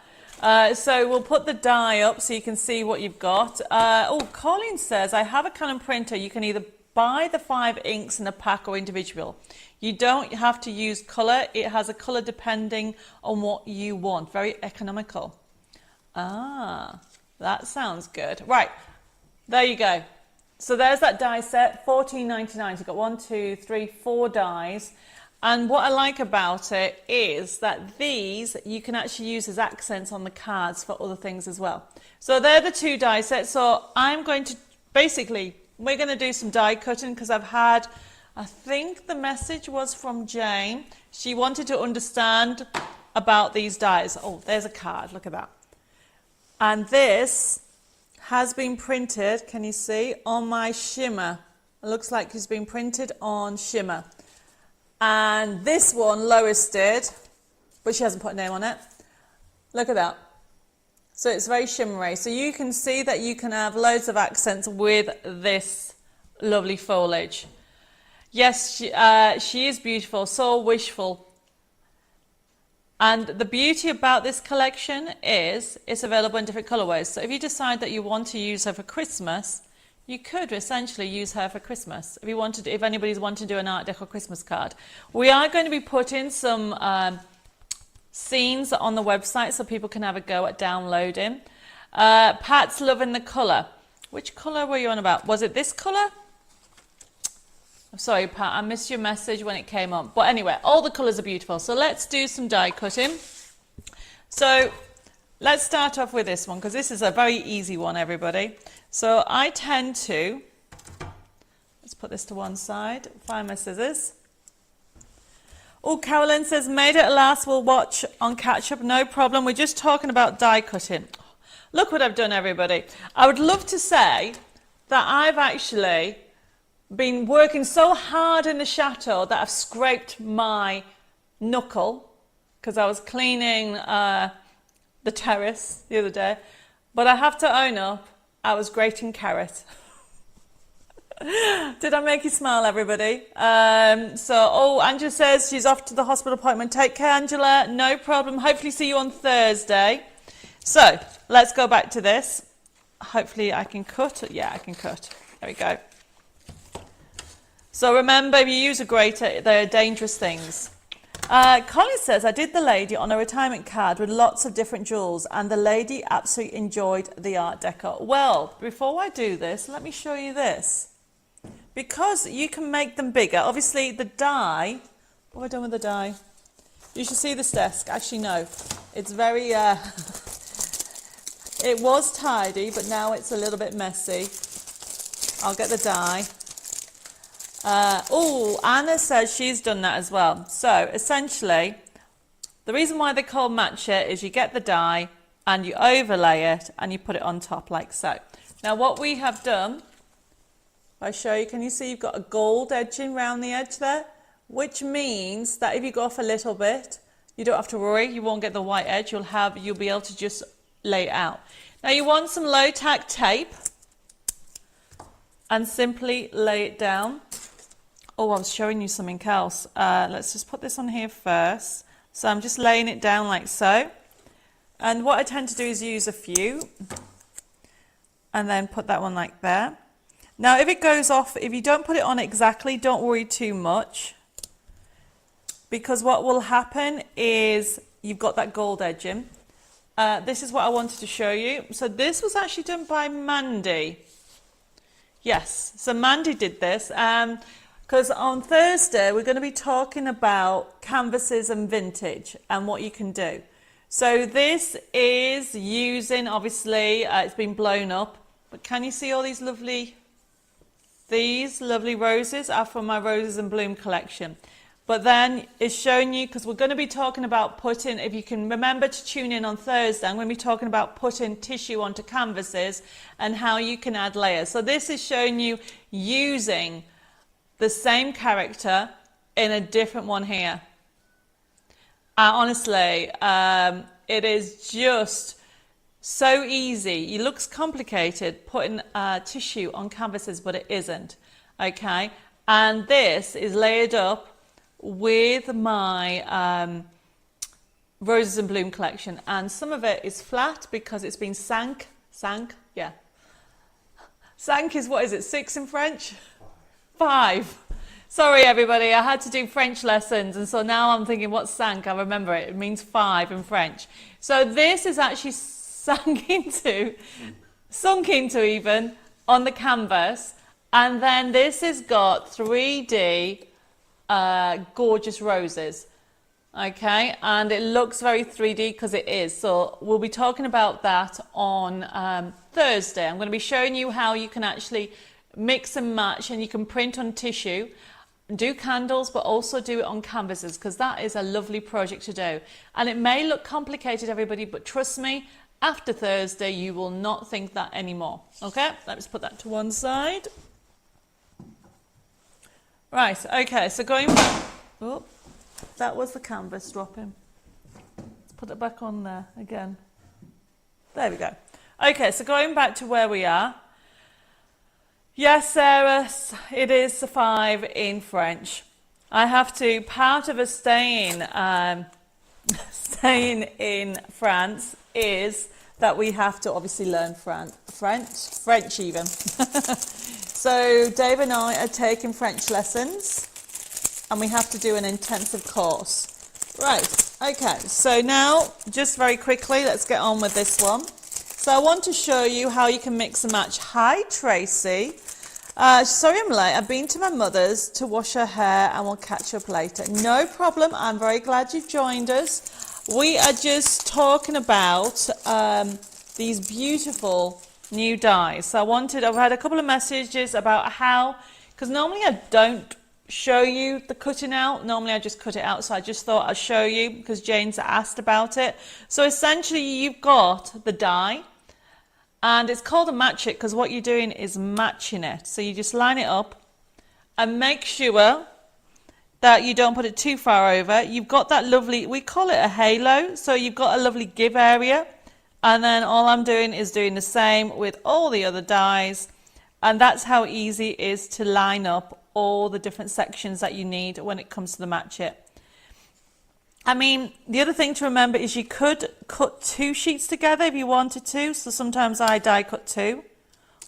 So we'll put the die up so you can see what you've got. Oh, Colin says, I have a Canon printer. You can either buy the 5 inks in a pack or individual. You don't have to use colour. It has a colour depending on what you want. Very economical. Ah, that sounds good. Right, there you go. So there's that die set, $14.99. You've got 1, 2, 3, 4 dies. And what I like about it is that these you can actually use as accents on the cards for other things as well. So they're the 2 die sets. So I'm going to, basically, we're going to do some die cutting because I've had, I think the message was from Jane. She wanted to understand about these dies. Oh, there's a card. Look at that. And this has been printed, can you see, on my shimmer. It looks like it's been printed on shimmer. And this one Lois did, but she hasn't put a name on it. Look at that. So it's very shimmery. So you can see that you can have loads of accents with this lovely foliage. Yes, she is beautiful, so wishful. And the beauty about this collection is it's available in different colorways. So if you decide that you want to use her for Christmas, you could essentially use her for Christmas. If you wanted, if anybody's wanting to do an Art Deco Christmas card. We are going to be putting some scenes on the website so people can have a go at downloading. Pat's loving the color. Which color were you on about? Was it this color? I'm sorry, Pat, I missed your message when it came up. But anyway, all the colours are beautiful. So let's do some die cutting. So let's start off with this one, because this is a very easy one, everybody. So I tend to, let's put this to one side, find my scissors. Oh, Carolyn says, made it at last, we'll watch on catch up. No problem, we're just talking about die cutting. Look what I've done, everybody. I would love to say that I've actually been working so hard in the chateau that I've scraped my knuckle because I was cleaning the terrace the other day. But I have to own up, I was grating carrot. Did I make you smile, everybody? Oh, Angela says she's off to the hospital appointment. Take care, Angela. No problem. Hopefully see you on Thursday. So let's go back to this. Hopefully I can cut. Yeah, I can cut. There we go. So remember, if you use a grater, they're dangerous things. Colin says, I did the lady on a retirement card with lots of different jewels, and the lady absolutely enjoyed the Art Deco. Well, before I do this, let me show you this. Because you can make them bigger. Obviously, the die, what have I done with the die? You should see this desk. Actually, no. It's very, it was tidy, but now it's a little bit messy. I'll get the die. Oh, Anna says she's done that as well. So essentially, the reason why they call match it is you get the die and you overlay it and you put it on top like so. Now what we have done, if I show you, can you see you've got a gold edging around the edge there? Which means that if you go off a little bit, you don't have to worry, you won't get the white edge, you'll be able to just lay it out. Now you want some low tack tape and simply lay it down. Oh, I was showing you something else. Let's just put this on here first. So I'm just laying it down like so. And what I tend to do is use a few. And then put that one like there. Now, if it goes off, if you don't put it on exactly, don't worry too much. Because what will happen is you've got that gold edging. This is what I wanted to show you. So this was actually done by Mandy. Yes, so Mandy did this. Because on Thursday, we're going to be talking about canvases and vintage and what you can do. So this is using, obviously, it's been blown up, but can you see all these lovely These lovely roses are from my Roses and Bloom collection. But then it's showing you, because we're going to be talking about putting, if you can remember to tune in on Thursday, I'm going to be talking about putting tissue onto canvases and how you can add layers. So this is showing you using the same character in a different one here. Honestly, it is just so easy. It looks complicated putting tissue on canvases, but it isn't. Okay, and this is layered up with my Roses and Bloom collection, and some of it is flat because it's been sank, yeah. Sank is, what is it, 6 in French? 5. Sorry everybody, I had to do French lessons, and so now I'm thinking, what's sank? I remember it means 5 in French. So this is actually sunk into even on the canvas, and then this has got 3D gorgeous roses. Okay, and it looks very 3D because it is. So we'll be talking about that on Thursday. I'm going to be showing you how you can actually mix and match, and you can print on tissue, do candles, but also do it on canvases, because that is a lovely project to do. And it may look complicated, everybody, but trust me, after Thursday you will not think that anymore. Okay, let's put that to one side. Right, okay, so going back, oh, that was the canvas dropping. Let's put it back on there again. There we go. Okay, so going back to where we are. Yes, Sarah, it is a 5 in French. I have to, part of us staying in France is that we have to obviously learn French even. So Dave and I are taking French lessons, and we have to do an intensive course. Right, okay, so now just very quickly, let's get on with this one. So I want to show you how you can mix and match. Hi Tracy, sorry I'm late, I've been to my mother's to wash her hair and we'll catch up later. No problem, I'm very glad you've joined us. We are just talking about these beautiful new dies. So I've had a couple of messages about how, because normally I don't show you the cutting out, normally I just cut it out, so I just thought I'd show you because Jane's asked about it. So essentially you've got the die, and it's called a match it because what you're doing is matching it. So you just line it up and make sure that you don't put it too far over. You've got that lovely, we call it a halo, so you've got a lovely give area. And then all I'm doing is doing the same with all the other dies, and that's how easy it is to line up all the different sections that you need when it comes to the match it. I mean, the other thing to remember is you could cut 2 sheets together if you wanted to, so sometimes I die cut 2.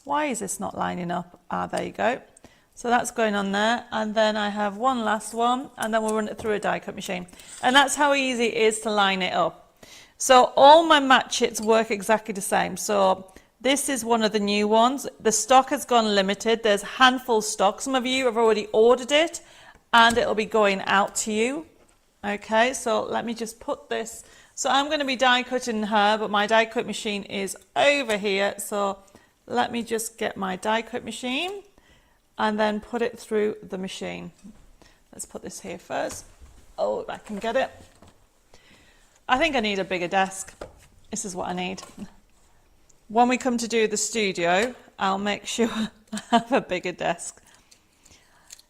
Why is this not lining up? Ah, there you go. So that's going on there, and then I have one last one, and then we'll run it through a die cut machine. And that's how easy it is to line it up. So all my match its work exactly the same. So this is one of the new ones. The stock has gone limited. There's handful stock. Some of you have already ordered it, and it'll be going out to you. Okay, so let me just put this. So I'm going to be die cutting her, but my die cut machine is over here. So let me just get my die cut machine and then put it through the machine. Let's put this here first. Oh, if I can get it. I think I need a bigger desk. This is what I need. When we come to do the studio, I'll make sure I have a bigger desk.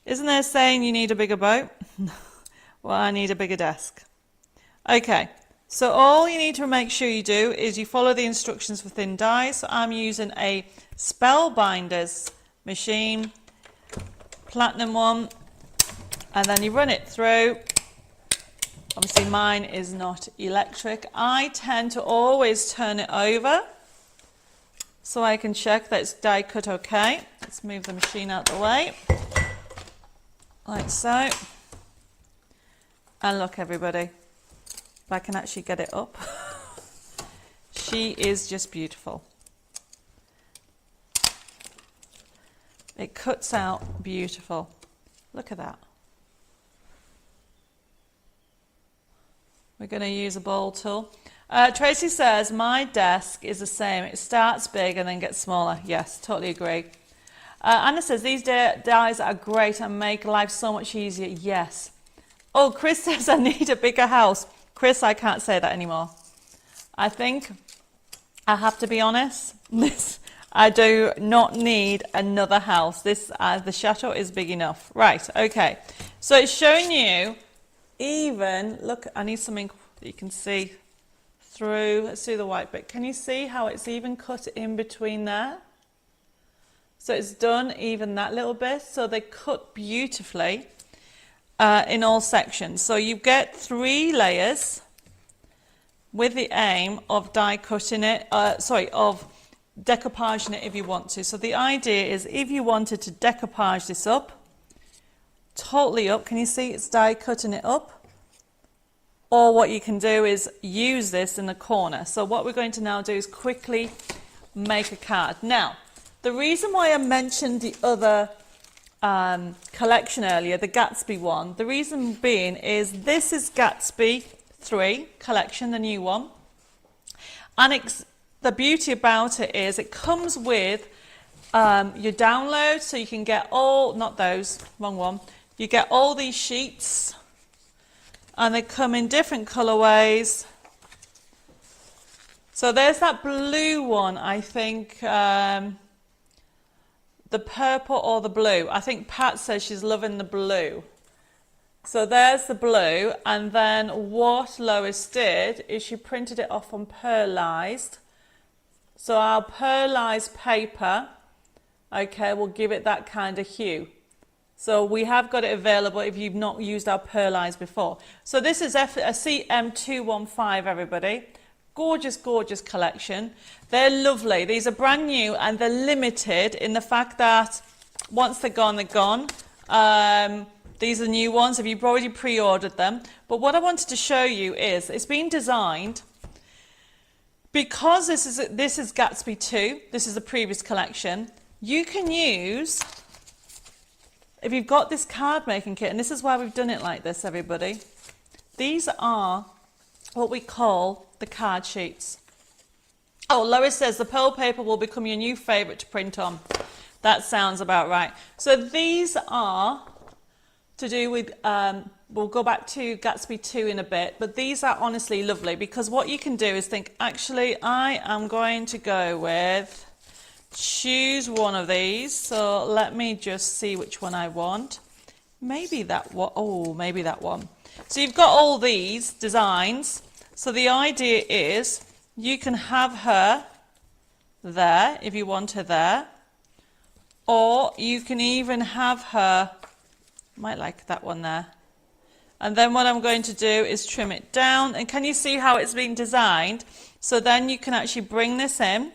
Isn't there a saying you need a bigger boat? Well, I need a bigger desk. Okay, so all you need to make sure you do is you follow the instructions for thin dies. So I'm using a Spellbinders machine, platinum one, and then you run it through. Obviously mine is not electric. I tend to always turn it over so I can check that it's die cut okay. Let's move the machine out the way, like so. And look everybody, if I can actually get it up. She is just beautiful. It cuts out beautiful. Look at that. We're going to use a bowl tool. Tracy says, my desk is the same. It starts big and then gets smaller. Yes, totally agree. Anna says, these dies are great and make life so much easier. Yes. Oh, Chris says, I need a bigger house. Chris, I can't say that anymore. I think I have to be honest. I do not need another house. The chateau is big enough. Right, okay. So it's showing you even, look, I need something that you can see through. Let's do the white bit. Can you see how it's even cut in between there? So it's done even that little bit. So they cut beautifully in all sections. So you get 3 layers with the aim of die cutting it, of decoupaging it if you want to. So the idea is if you wanted to decoupage this up, totally up, can you see it's die cutting it up? Or what you can do is use this in the corner. So what we're going to now do is quickly make a card. Now, the reason why I mentioned the other collection earlier, the Gatsby one, the reason being is this is Gatsby 3 collection, the new one. And the beauty about it is it comes with your download, so you can get all, not those, wrong one. You get all these sheets and they come in different colorways. So there's that blue one, I think, the purple or the blue. I think Pat says she's loving the blue. So there's the blue, and then what Lois did is she printed it off on pearlized. So our pearlized paper, okay, will give it that kind of hue. So we have got it available if you've not used our pearlized before. So this is a CM215, everybody. Gorgeous, gorgeous collection. They're lovely. These are brand new and they're limited in the fact that once they're gone, they're gone. These are new ones if you've already pre-ordered them. But what I wanted to show you is it's been designed because this is Gatsby 2. This is the previous collection. You can use, if you've got this card making kit, and this is why we've done it like this, everybody. These are what we call the card sheets. Oh, Lois says the pearl paper will become your new favourite to print on. That sounds about right. So these are to do with, we'll go back to Gatsby 2 in a bit, but these are honestly lovely because what you can do is think, actually, I am going to go with, choose one of these. So let me just see which one I want. Maybe that one. Oh, maybe that one. So you've got all these designs. So the idea is you can have her there if you want her there, or you can even have her, might like that one there. And then what I'm going to do is trim it down. And can you see how it's been designed? So then you can actually bring this in,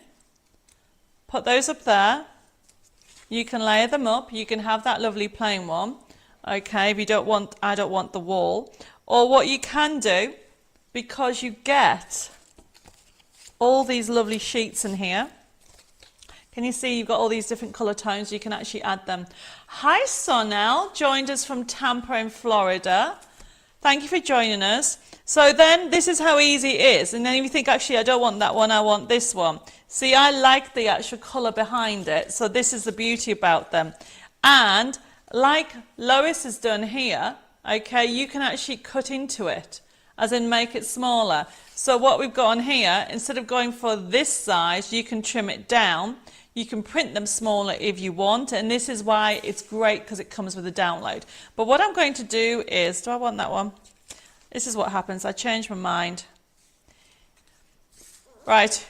put those up there. You can layer them up. You can have that lovely plain one. Okay, if you don't want, I don't want the wall. Or what you can do, because you get all these lovely sheets in here. Can you see you've got all these different colour tones? You can actually add them. Hi, Sonel, joined us from Tampa in Florida. Thank you for joining us. So then this is how easy it is. And then if you think, actually, I don't want that one, I want this one. See, I like the actual colour behind it. So this is the beauty about them. And like Lois has done here, okay, you can actually cut into it, as in make it smaller. So what we've got on here, instead of going for this size, you can trim it down. You can print them smaller if you want, and this is why it's great because it comes with a download. But what I'm going to do is, do I want that one? This is what happens, I change my mind. Right,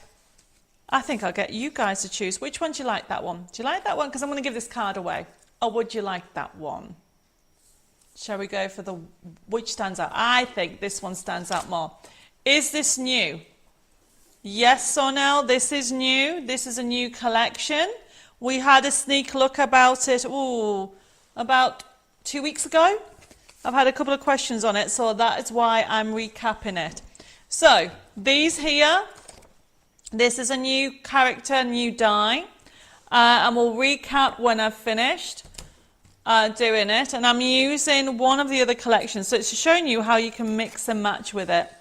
I think I'll get you guys to choose. Which one do you like, that one? Do you like that one? Because I'm going to give this card away. Or would you like that one? Shall we go for the, which stands out? I think this one stands out more. Is this new? Yes or no? This is new. This is a new collection. We had a sneak look about it, about 2 weeks ago. I've had a couple of questions on it, so that is why I'm recapping it. So, these here, this is a new character, new die. And we'll recap when I've finished doing it. And I'm using one of the other collections. So it's showing you how you can mix and match with it.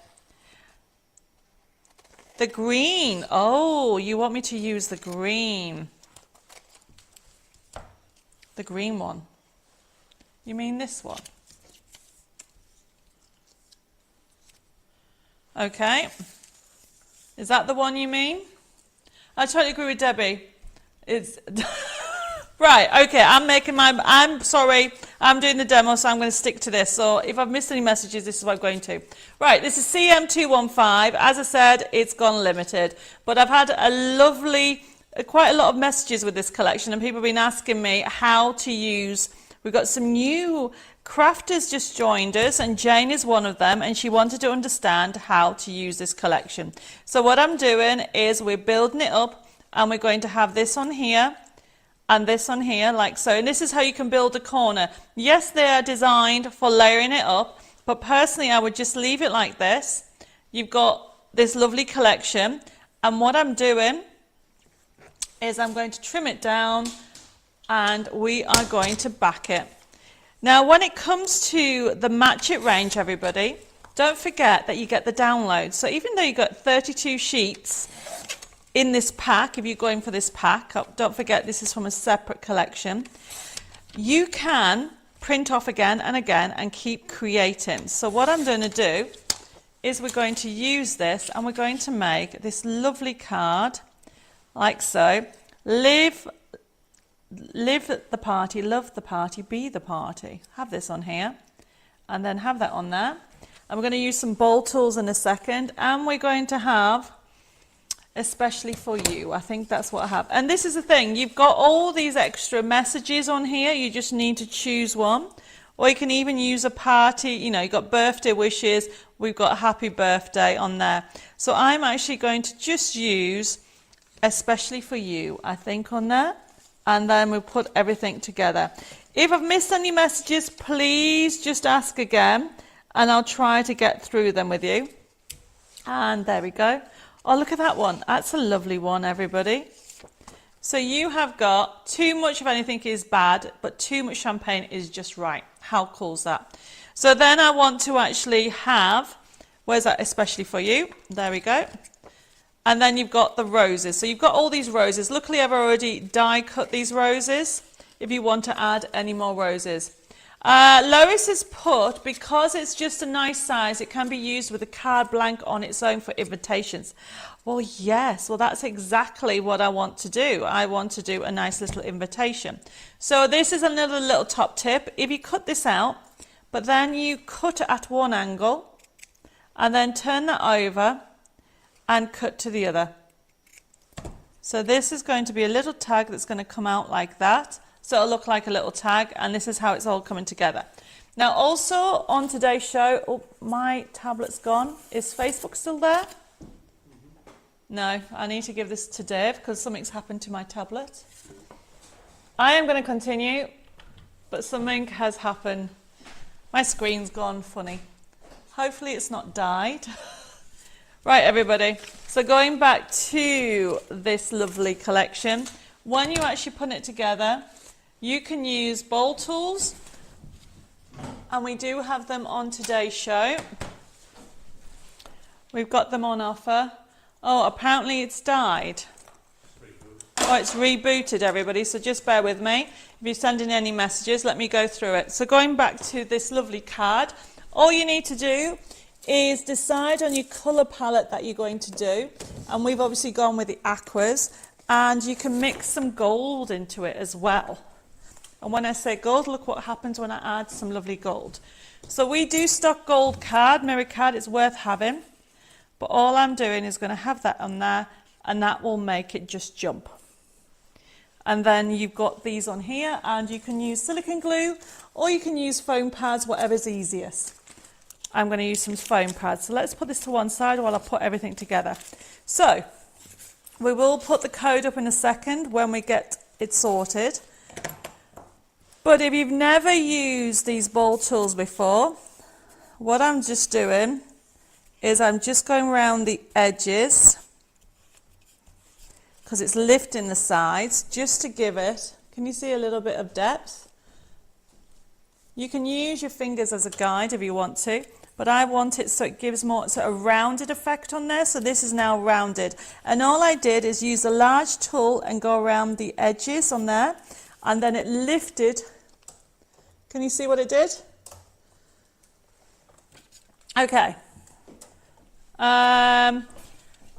The green. Oh, you want me to use the green. The green one. You mean this one? Okay. Is that the one you mean? I totally agree with Debbie. It's right, okay, I'm sorry, I'm doing the demo, so I'm going to stick to this. So if I've missed any messages, this is what I'm going to. Right, this is CM215. As I said, it's gone limited. But I've had quite a lot of messages with this collection, and people have been asking me how to use. We've got some new crafters just joined us, and Jane is one of them, and she wanted to understand how to use this collection. So what I'm doing is we're building it up, and we're going to have this on here and this on here like so. And this is how you can build a corner. Yes, they are designed for layering it up, but personally I would just leave it like this. You've got this lovely collection, and what I'm doing is I'm going to trim it down, and we are going to back it. Now when it comes to the Match It range, everybody, don't forget that you get the download. So even though you've got 32 sheets in this pack, if you're going for this pack, don't forget this is from a separate collection, you can print off again and again and keep creating. So what I'm going to do is we're going to use this, and we're going to make this lovely card like so. Live the party, love the party, be the party. Have this on here, and then have that on there. And we're going to use some ball tools in a second, and we're going to have especially for you. I think that's what I have. And this is the thing, you've got all these extra messages on here. You just need to choose one, or you can even use a party. You know, you've got birthday wishes, we've got happy birthday on there. So I'm actually going to just use especially for you, I think, on there, and then we'll put everything together. If I've missed any messages, please just ask again, and I'll try to get through them with you. And there we go. Oh, look at that one. That's a lovely one, everybody. So you have got too much of anything is bad, but too much champagne is just right. How cool is that? So then I want to actually have, where's that especially for you? There we go. And then you've got the roses. So you've got all these roses. Luckily, I've already die cut these roses if you want to add any more roses. Lois has put, because it's just a nice size, it can be used with a card blank on its own for invitations. Well, yes, well, that's exactly what I want to do. I want to do a nice little invitation. So this is another little top tip. If you cut this out, but then you cut it at one angle, and then turn that over and cut to the other. So this is going to be a little tag that's going to come out like that. So it'll look like a little tag, and this is how it's all coming together. Now also on today's show, oh, my tablet's gone. Is Facebook still there? No, I need to give this to Dave because something's happened to my tablet. I am going to continue, but something has happened. My screen's gone funny. Hopefully it's not died. Right, everybody. So going back to this lovely collection, when you actually put it together, you can use bowl tools, and we do have them on today's show. We've got them on offer. Oh, apparently it's died. Oh, it's rebooted, everybody, so just bear with me. If you're sending any messages, let me go through it. So going back to this lovely card, all you need to do is decide on your colour palette that you're going to do. And we've obviously gone with the aquas, and you can mix some gold into it as well. And when I say gold, look what happens when I add some lovely gold. So we do stock gold card, mirror card, it's worth having. But all I'm doing is going to have that on there, and that will make it just jump. And then you've got these on here, and you can use silicone glue, or you can use foam pads, whatever's easiest. I'm going to use some foam pads. So let's put this to one side while I put everything together. So we will put the code up in a second when we get it sorted. But if you've never used these ball tools before, what I'm just doing is I'm just going around the edges, because it's lifting the sides, just to give it, can you see a little bit of depth? You can use your fingers as a guide if you want to, but I want it so it gives more sort of rounded effect on there. So this is now rounded, and all I did is use a large tool and go around the edges on there. and then it lifted. Can you see what it did? Okay.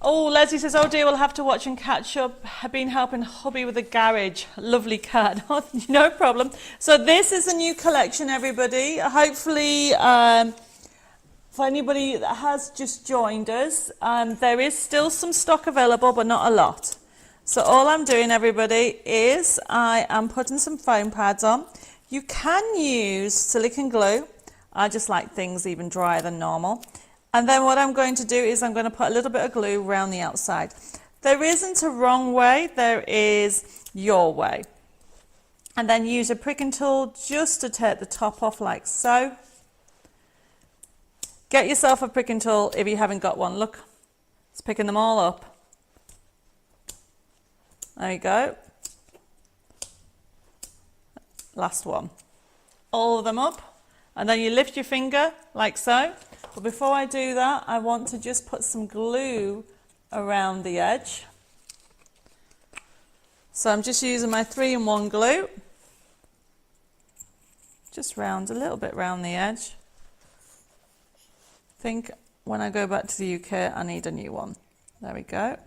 Oh, Leslie says, oh dear, we'll have to watch and catch up. I've been helping hubby with the garage. Lovely cat. No problem. So this is a new collection, everybody. Hopefully, for anybody that has just joined us, there is still some stock available, but not a lot. So all I'm doing, everybody, is I am putting some foam pads on. You can use silicone glue. I just like things even drier than normal. And then what I'm going to do is I'm going to put a little bit of glue around the outside. There isn't a wrong way, there is your way. And then use a pricking tool just to take the top off like so. Get yourself a pricking tool if you haven't got one. Look, it's picking them all up. There you go. Last one. All of them up. And then you lift your finger like so. But before I do that, I want to just put some glue around the edge. So I'm just using my 3-in-1 glue. Just round a little bit round the edge. I think when I go back to the UK, I need a new one. There we go.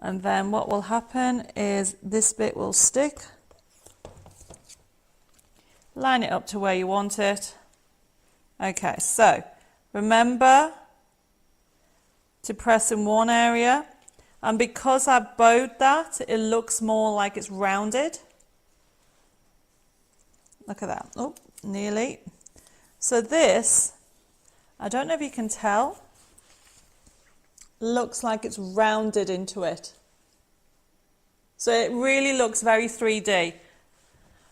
And then what will happen is this bit will stick. Line it up to where you want it. Okay, so remember to press in one area, and because I've bowed that, it looks more like it's rounded. Look at that. Oh, nearly. So this, I don't know if you can tell, looks like it's rounded into it. So it really looks very 3D.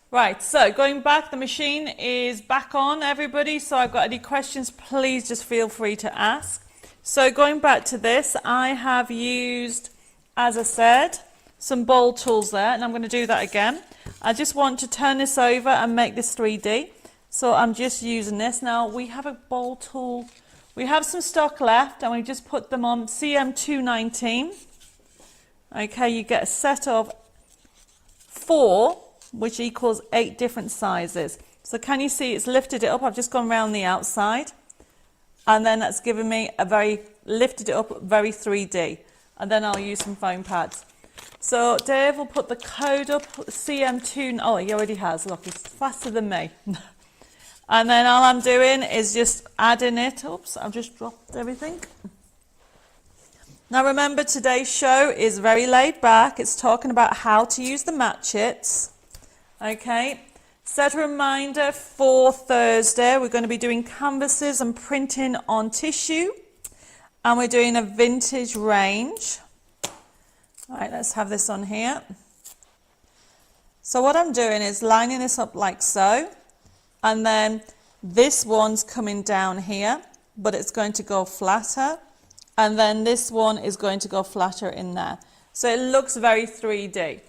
Right, so going back, the machine is back on, everybody. So I've got any questions, please just feel free to ask. So going back to this, I have used, as I said, some bowl tools there, and I'm going to do that again. I just want to turn this over and make this 3D. So I'm just using this. Now we have a bowl tool. We have some stock left, and we just put them on CM219. Okay, you get a set of 4, which equals 8 different sizes. So can you see it's lifted it up? I've just gone around the outside, and then that's given me a very, lifted it up very 3D. And then I'll use some foam pads. So Dave will put the code up, CM2, oh, he already has, look, he's faster than me. And then all I'm doing is just adding it, oops, I've just dropped everything. Now remember, today's show is very laid back. It's talking about how to use the matchets. Okay, set a reminder for Thursday. We're going to be doing canvases and printing on tissue, and we're doing a vintage range. All right, let's have this on here. So what I'm doing is lining this up like so, and then this one's coming down here, but it's going to go flatter, and then this one is going to go flatter in there. So it looks very 3D.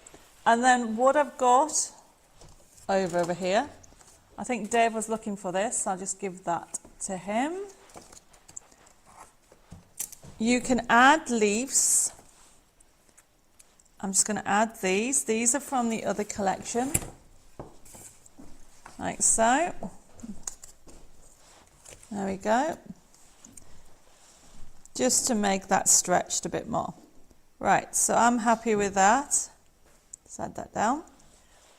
And then what I've got over here, I think Dave was looking for this, I'll just give that to him. You can add leaves. I'm just going to add these. These are from the other collection, like so. There we go. Just to make that stretched a bit more. Right, so I'm happy with that. Let's add that down.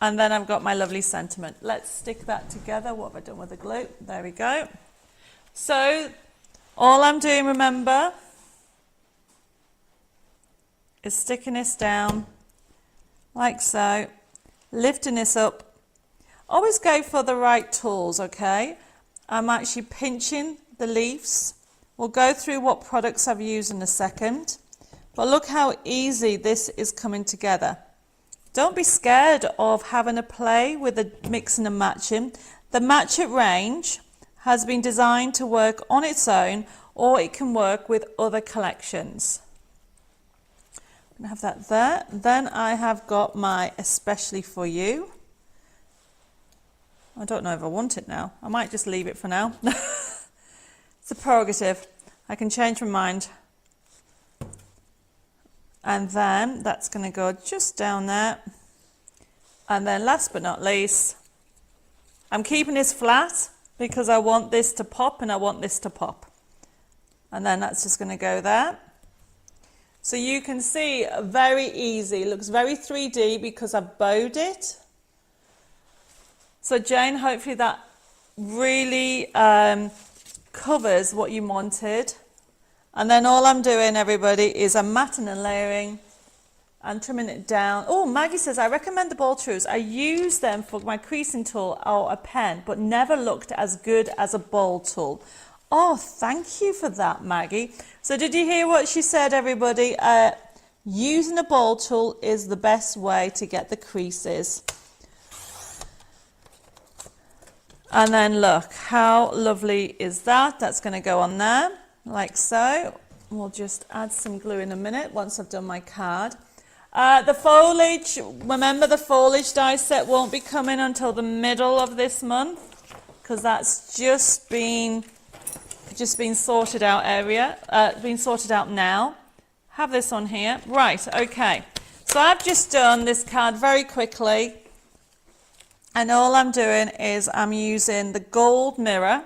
And then I've got my lovely sentiment. Let's stick that together. What have I done with the glue? There we go. So all I'm doing, remember, is sticking this down like so, lifting this up. Always go for the right tools, okay? I'm actually pinching the leaves. We'll go through what products I've used in a second. But look how easy this is coming together. Don't be scared of having a play with the mixing and matching. The matchet range has been designed to work on its own, or it can work with other collections. I'm going to have that there. Then I have got my especially for you. I don't know if I want it now. I might just leave it for now. It's a prerogative. I can change my mind. And then that's going to go just down there. And then last but not least, I'm keeping this flat because I want this to pop and I want this to pop. And then that's just going to go there. So you can see, very easy. It looks very 3D because I've bowed it. So Jane, hopefully that really covers what you wanted. And then all I'm doing, everybody, is I'm matting and layering and trimming it down. Oh, Maggie says, I recommend the ball tools. I use them for my creasing tool or a pen, but never looked as good as a ball tool. Oh, thank you for that, Maggie. So did you hear what she said, everybody? Using a ball tool is the best way to get the creases. And then look, how lovely is that? That's going to go on there, like so. We'll just add some glue in a minute once I've done my card. The foliage, remember the foliage die set won't be coming until the middle of this month because that's just been sorted out being sorted out now. Have this on here. Right, okay. So I've just done this card very quickly. And all I'm doing is I'm using the gold mirror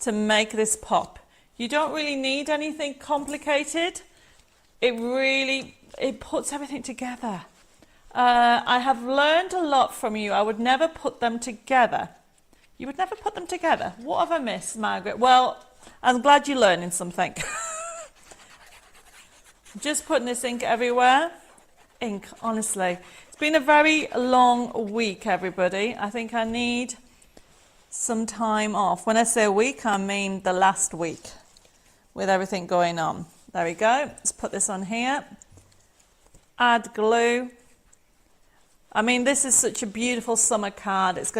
to make this pop. You don't really need anything complicated. It puts everything together. I have learned a lot from you. I would never put them together. You would never put them together. What have I missed, Margaret? Well, I'm glad you're learning something. Just putting this ink everywhere. Ink, honestly. It's been a very long week, everybody. I think I need some time off. When I say a week, I mean the last week with everything going on. There we go. Let's put this on here. Add glue. I mean, this is such a beautiful summer card. It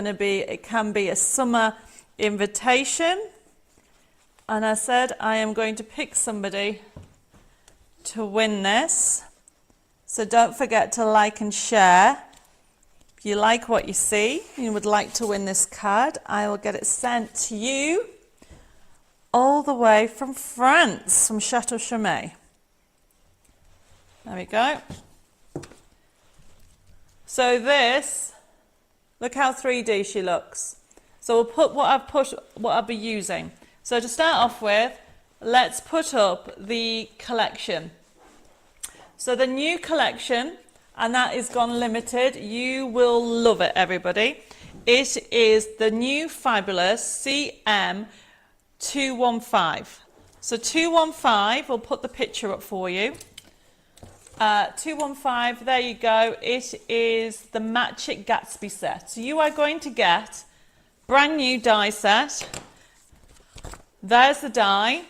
can be a summer invitation. And I said I am going to pick somebody to win this. So don't forget to like and share. If you like what you see, you would like to win this card, I will get it sent to you all the way from France, from Chateau Chaumet. There we go. So this, look how 3D she looks. So we'll put what I'll be using. So to start off with, let's put up the collection. So the new collection, and that is gone limited. You will love it, everybody. It is the new fabulous CM215. So 215, we'll put the picture up for you. 215, there you go. It is the Match It Gatsby set. So you are going to get brand new die set. There's the die,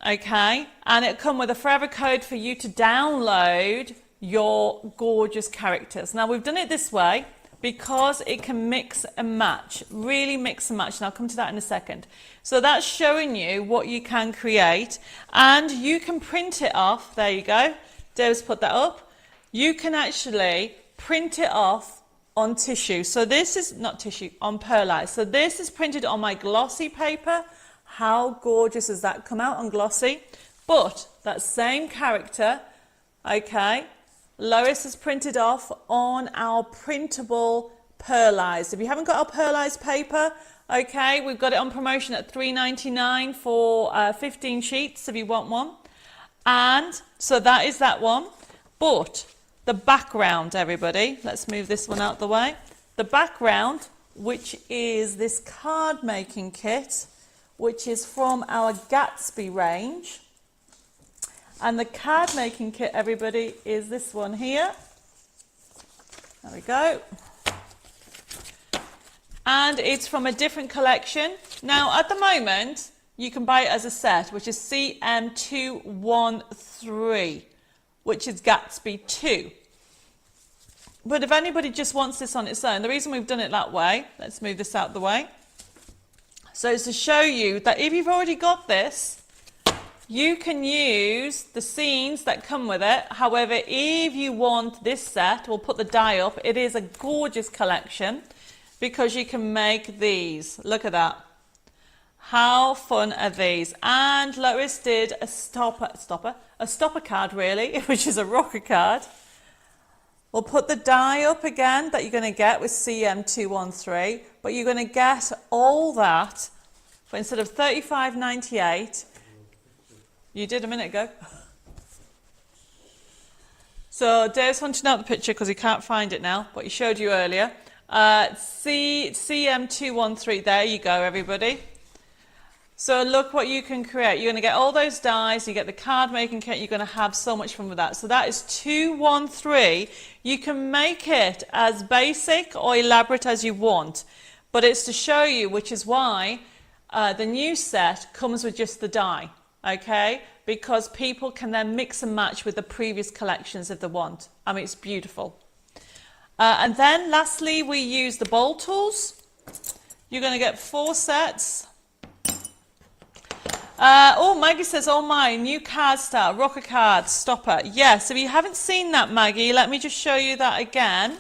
okay, and it'll come with a forever code for you to download your gorgeous characters. Now we've done it this way because it can mix and match, really mix and match, and I'll come to that in a second. So that's showing you what you can create, and you can print it off. There you go. Deb's put that up. You can actually print it off on tissue. So this is not tissue, on perlite. So this is printed on my glossy paper. How gorgeous does that come out on glossy? But that same character, okay, Lois has printed off on our printable perlized. If you haven't got our perlized paper, okay, we've got it on promotion at $3.99 for 15 sheets if you want one. And so that is that one. But the background, everybody, let's move this one out the way. The background, which is this card making kit, which is from our Gatsby range. And the card making kit, everybody, is this one here. There we go. And it's from a different collection. Now, at the moment, you can buy it as a set, which is CM213, which is Gatsby 2. But if anybody just wants this on its own, the reason we've done it that way, let's move this out the way. So it's to show you that if you've already got this, you can use the scenes that come with it. However, if you want this set, we'll put the die up. It is a gorgeous collection because you can make these. Look at that. How fun are these? And Lois did a stopper card really, which is a rocker card. We'll put the die up again that you're going to get with CM213, but you're going to get all that for instead of $35.98, you did a minute ago. So Dave's hunting out the picture because he can't find it now, but he showed you earlier. CM213, there you go, everybody. So look what you can create. You're going to get all those dies, you get the card making kit, you're going to have so much fun with that. So that is 213. You can make it as basic or elaborate as you want, but it's to show you, which is why the new set comes with just the die, okay? Because people can then mix and match with the previous collections if they want. I mean, it's beautiful. And then lastly, we use the bowl tools. You're going to get 4 sets. Oh, Maggie says, oh my, new card style, rocker card, stopper. Yes, if you haven't seen that, Maggie, let me just show you that again.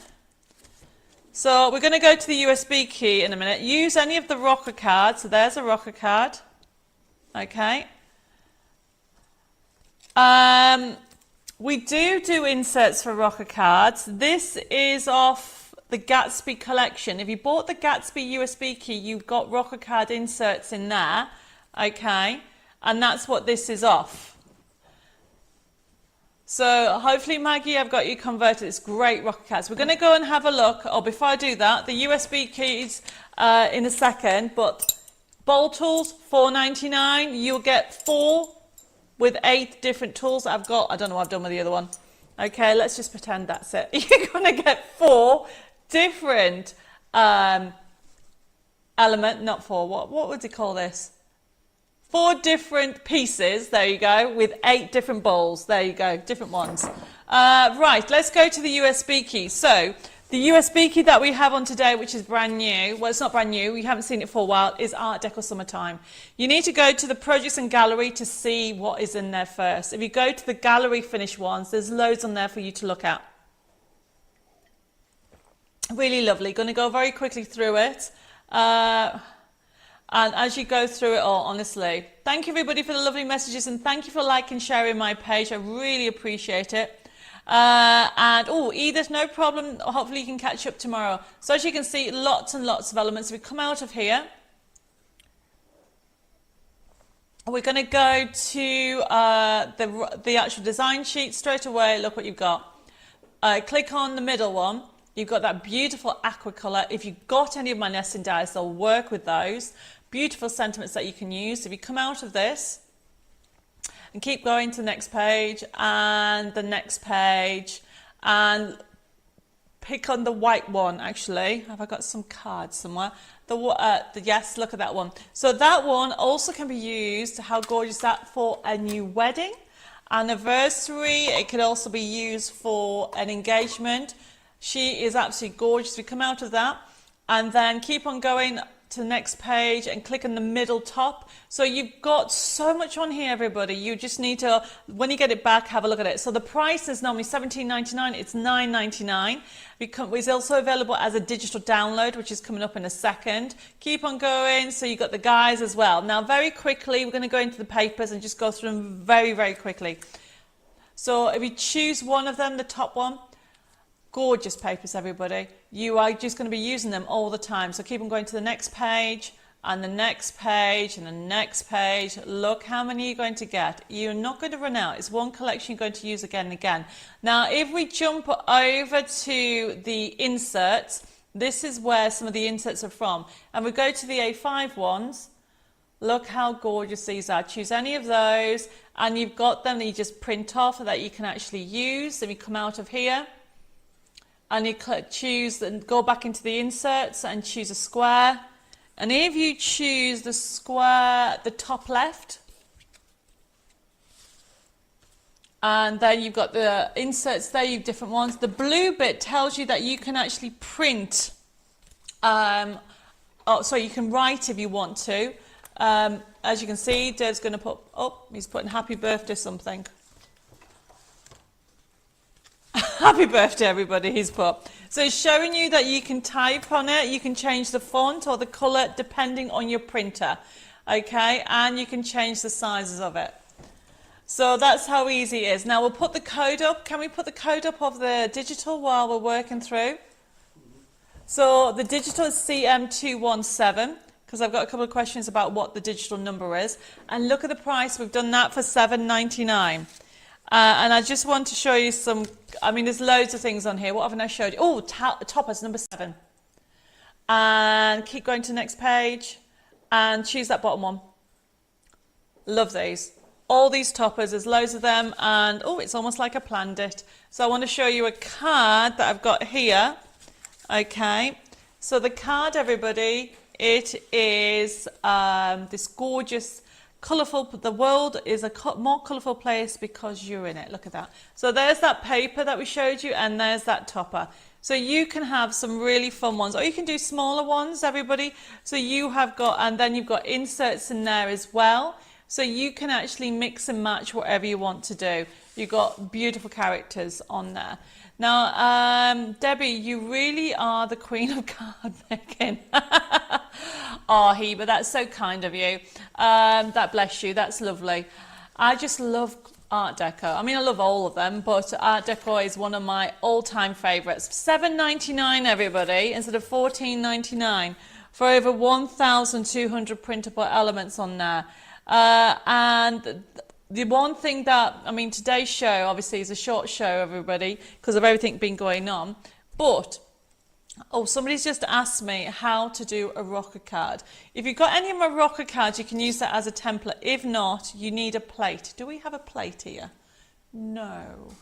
So we're going to go to the USB key in a minute. Use any of the rocker cards. So there's a rocker card. Okay. We do inserts for rocker cards. This is off the Gatsby collection. If you bought the Gatsby USB key, you've got rocker card inserts in there. Okay. And that's what this is off. So hopefully, Maggie, I've got you converted. It's great rocker cards. We're going to go and have a look. Oh, before I do that, the USB keys in a second. But bowl tools, $4.99. You'll get 4 with 8 different tools that I've got. I don't know what I've done with the other one. Okay, let's just pretend that's it. You're going to get 4 different not 4. What would you call this? 4 different pieces, there you go, with 8 different bowls. There you go, different ones. Right, let's go to the USB key. So, the USB key that we have on today, which is brand new, well, it's not brand new, we haven't seen it for a while, is Art Deco Summertime. You need to go to the projects and gallery to see what is in there first. If you go to the gallery finished ones, there's loads on there for you to look at. Really lovely. Going to go very quickly through it. And as you go through it all, honestly, thank you everybody for the lovely messages and thank you for liking and sharing my page. I really appreciate it. And oh, Edith, no problem. Hopefully you can catch up tomorrow. So as you can see, lots and lots of elements. We come out of here. We're going to go to the actual design sheet straight away. Look what you've got. Click on the middle one. You've got that beautiful aqua colour. If you've got any of my nesting dies, they'll work with those. Beautiful sentiments that you can use. If you come out of this and keep going to the next page and the next page and pick on the white one, actually. Have I got some cards somewhere? Yes, look at that one. So that one also can be used, how gorgeous is that, for a new wedding, anniversary. It could also be used for an engagement. She is absolutely gorgeous. We come out of that and then keep on going to the next page and click on the middle top. So you've got so much on here, everybody. You just need to, when you get it back, have a look at it. So the price is normally $17.99. It's $9.99. It's also available as a digital download, which is coming up in a second. Keep on going. So you've got the guys as well. Now, very quickly, we're going to go into the papers and just go through them very, very quickly. So if you choose one of them, the top one, gorgeous papers, everybody. You are just going to be using them all the time. So keep on going to the next page and the next page and the next page. Look how many you're going to get. You're not going to run out. It's one collection you're going to use again and again. Now, if we jump over to the inserts, this is where some of the inserts are from. And we go to the A5 ones. Look how gorgeous these are. Choose any of those and you've got them that you just print off that you can actually use. Then we come out of here. And you choose and go back into the inserts and choose a square. And if you choose the square, the top left, and then you've got the inserts there, you've different ones. The blue bit tells you that you can actually print. You can write if you want to. As you can see, Dave's going to put, he's putting happy birthday something. Happy birthday, everybody, he's put. So it's showing you that you can type on it, you can change the font or the colour depending on your printer. Okay, and you can change the sizes of it. So that's how easy it is. Now we'll put the code up. Can we put the code up of the digital while we're working through? So the digital is CM217, because I've got a couple of questions about what the digital number is. And look at the price. We've done that for $7.99. And I just want to show you some, I mean, there's loads of things on here. What haven't I showed you? Oh, toppers, number 7. And keep going to the next page and choose that bottom one. Love these. All these toppers, there's loads of them, and oh, it's almost like I planned it. So I want to show you a card that I've got here. Okay, so the card, everybody, it is this gorgeous, colourful, the world is a more colourful place because you're in it. Look at that. So there's that paper that we showed you, and there's that topper. So you can have some really fun ones, or you can do smaller ones, everybody. So you have got, and then you've got inserts in there as well. So you can actually mix and match whatever you want to do. You've got beautiful characters on there. Now, Debbie, you really are the queen of card making. Oh, Heba, that's so kind of you. That bless you, that's lovely. I just love Art Deco. I mean, I love all of them, but Art Deco is one of my all-time favourites. $7.99, everybody, instead of $14.99, for over 1,200 printable elements on there. And the one thing that, I mean, today's show obviously is a short show, everybody, because of everything been going on. But, oh, somebody's just asked me how to do a rocker card. If you've got any of my rocker cards, you can use that as a template. If not, you need a plate. Do we have a plate here? No.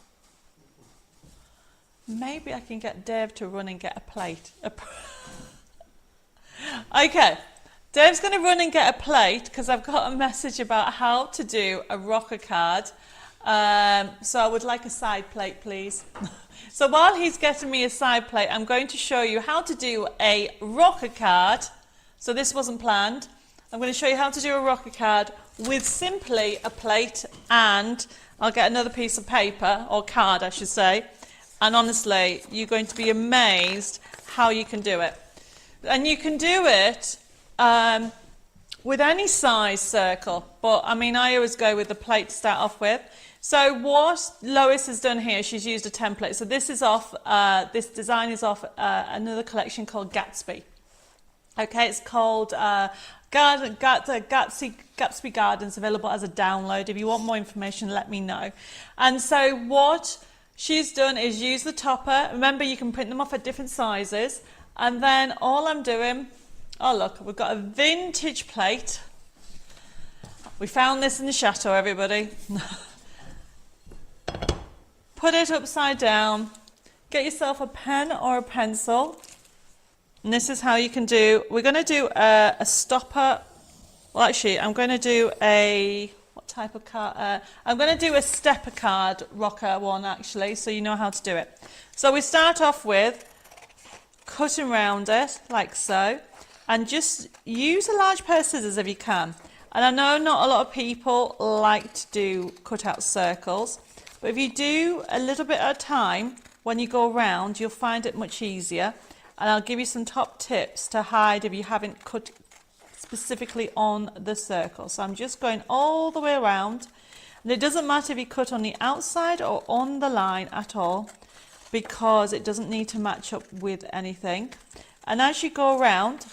Maybe I can get Dave to run and get a plate. Okay. Dave's going to run and get a plate because I've got a message about how to do a rocker card. So I would like a side plate, please. So while he's getting me a side plate, I'm going to show you how to do a rocker card. So this wasn't planned. I'm going to show you how to do a rocker card with simply a plate, and I'll get another piece of paper, or card I should say. And honestly, you're going to be amazed how you can do it. And you can do it with any size circle, but I mean, I always go with the plate to start off with. So what Lois has done here, she's used a template. So this is off, this design is off another collection called Gatsby. Okay, it's called Gatsby Gardens, available as a download. If you want more information, let me know. And so what she's done is use the topper. Remember, you can print them off at different sizes. And then all I'm doing, oh look, we've got a vintage plate. We found this in the chateau, everybody. Put it upside down. Get yourself a pen or a pencil. And this is how you can do, we're going to do a stopper. Well, actually, I'm going to do a, what type of card? I'm going to do a stepper card rocker one, actually, so you know how to do it. So we start off with cutting around it, like so. And just use a large pair of scissors if you can. And I know not a lot of people like to do cut out circles, but if you do a little bit at a time, when you go around, you'll find it much easier. And I'll give you some top tips to hide if you haven't cut specifically on the circle. So I'm just going all the way around. And it doesn't matter if you cut on the outside or on the line at all, because it doesn't need to match up with anything. And as you go around,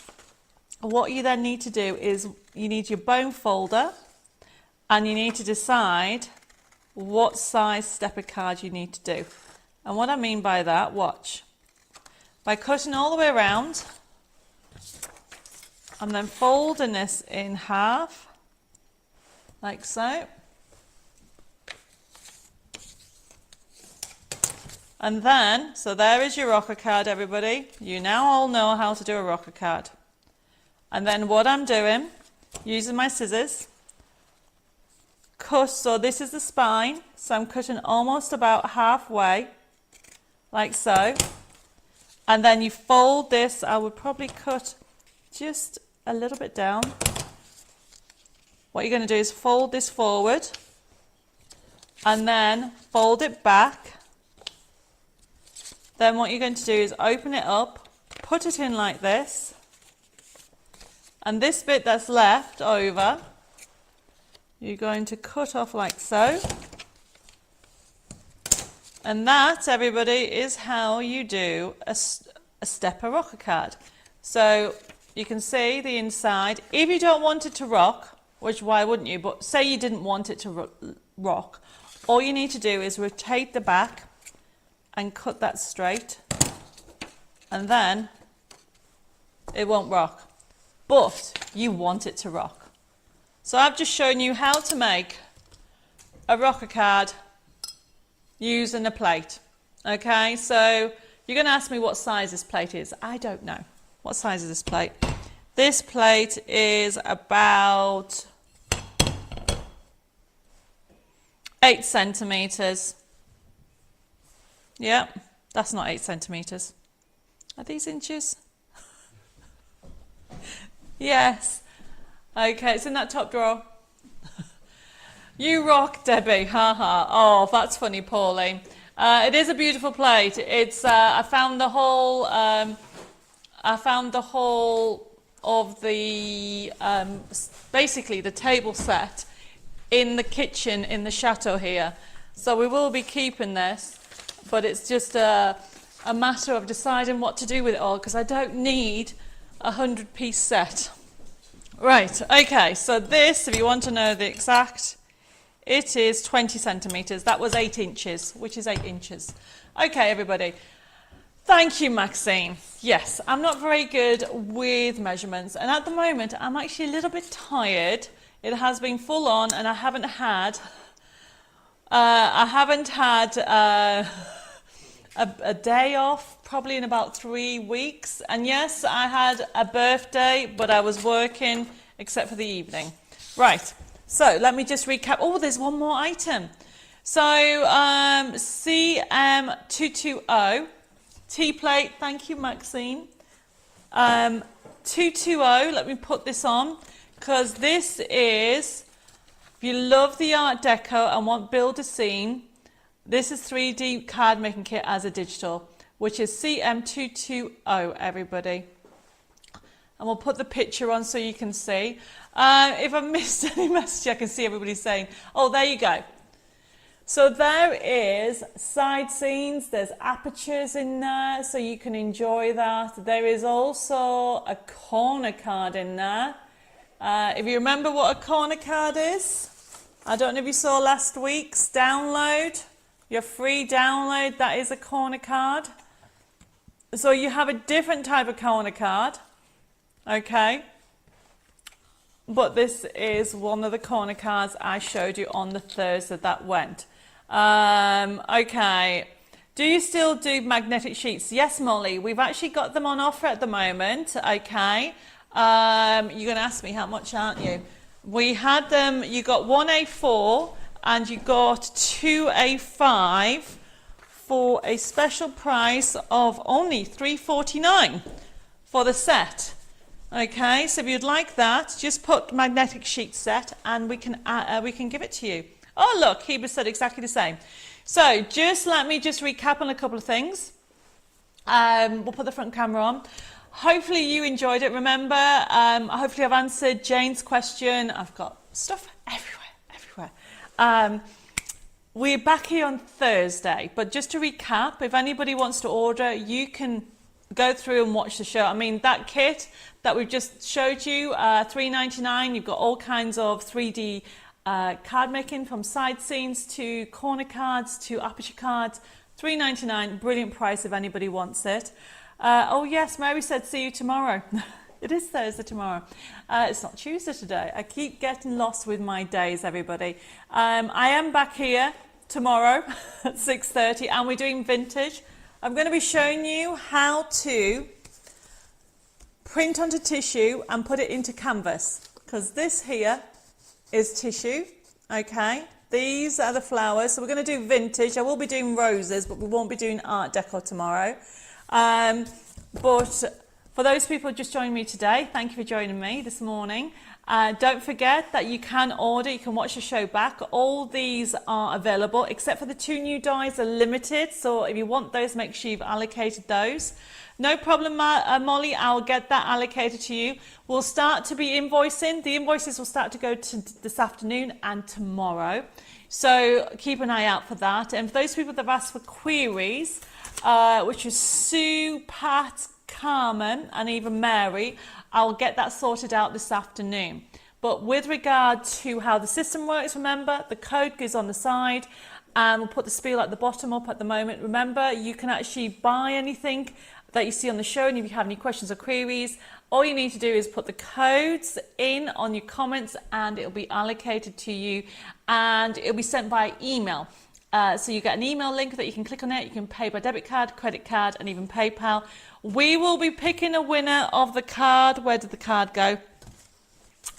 what you then need to do is you need your bone folder, and you need to decide what size stepper card you need to do. And what I mean by that, watch. By cutting all the way around and then folding this in half, like so. And then, so there is your rocker card, everybody. You now all know how to do a rocker card. And then what I'm doing, using my scissors, cut, so this is the spine, so I'm cutting almost about halfway, like so. And then you fold this, I would probably cut just a little bit down. What you're going to do is fold this forward, and then fold it back. Then what you're going to do is open it up, put it in like this, And this bit that's left over, you're going to cut off like so. And that, everybody, is how you do a stepper rocker card. So you can see the inside. If you don't want it to rock, which why wouldn't you? But say you didn't want it to rock, all you need to do is rotate the back and cut that straight, and then it won't rock. But you want it to rock. So I've just shown you how to make a rocker card using a plate. Okay, so you're going to ask me what size this plate is. I don't know. What size is this plate? This plate is about 8 centimetres. Yeah, that's not 8 centimetres. Are these inches? Yes. Okay, it's in that top drawer. You rock, Debbie. Ha ha. Oh, that's funny, Pauline. It is a beautiful plate. It's I found the whole of the basically the table set in the kitchen in the chateau here. So we will be keeping this, but it's just a matter of deciding what to do with it all, because I don't need a 100-piece set. Right, okay, so this, if you want to know the exact, it is 20 centimetres. That was 8 inches, which is 8 inches. Okay, everybody. Thank you, Maxine. Yes, I'm not very good with measurements, and at the moment I'm actually a little bit tired. It has been full on, and I haven't had a day off probably in about 3 weeks. And yes, I had a birthday, but I was working except for the evening. Right, so let me just recap. Oh, there's one more item. So CM220 T-plate. Thank you, Maxine. 220, let me put this on, because this is, if you love the Art Deco and want build a scene, this is 3D card making kit as a digital, which is CM220, everybody. And we'll put the picture on so you can see. If I missed any message, I can see everybody saying, oh, there you go. So there is side scenes, there's apertures in there, so you can enjoy that. There is also a corner card in there. If you remember what a corner card is, I don't know if you saw last week's download, your free download, that is a corner card. So you have a different type of corner card, okay? But this is one of the corner cards I showed you on the Thursday that went. Okay, do you still do magnetic sheets? Yes, Molly, we've actually got them on offer at the moment. Okay, you're going to ask me how much, aren't you? We had them, you got 1A4 and you got 2A5 for a special price of only $3.49 for the set. Okay, so if you'd like that, just put magnetic sheet set and we can give it to you. Oh, look, Heba said exactly the same. So let me recap on a couple of things. We'll put the front camera on. Hopefully you enjoyed it. Remember, hopefully I've answered Jane's question. I've got stuff everywhere. We're back here on Thursday, but just to recap, if anybody wants to order, you can go through and watch the show. I mean, that kit that we've just showed you, $3.99, you've got all kinds of 3D card making, from side scenes to corner cards to aperture cards. $3.99, brilliant price if anybody wants it. Oh yes, Mary said see you tomorrow. It is Thursday tomorrow. It's not Tuesday today. I keep getting lost with my days, everybody. I am back here tomorrow at 6:30 and we're doing vintage. I'm going to be showing you how to print onto tissue and put it into canvas, because this here is tissue. Okay, these are the flowers. So we're going to do vintage. I will be doing roses, but we won't be doing Art Deco tomorrow. But For those people just joining me today, thank you for joining me this morning. Don't forget that you can order, you can watch the show back. All these are available, except for the 2 new dies are limited. So if you want those, make sure you've allocated those. No problem, Molly, I'll get that allocated to you. We'll start to be invoicing. The invoices will start to go to this afternoon and tomorrow. So keep an eye out for that. And for those people that have asked for queries, which is Sue, Pat, Carmen and even Mary, I'll get that sorted out this afternoon. But with regard to how the system works, remember the code goes on the side and we'll put the spiel at the bottom up at the moment. Remember, you can actually buy anything that you see on the show, and if you have any questions or queries, all you need to do is put the codes in on your comments and it'll be allocated to you and it'll be sent by email. So you get an email link that you can click on it. You can pay by debit card, credit card and even PayPal. We will be picking a winner of the card. Where did the card go?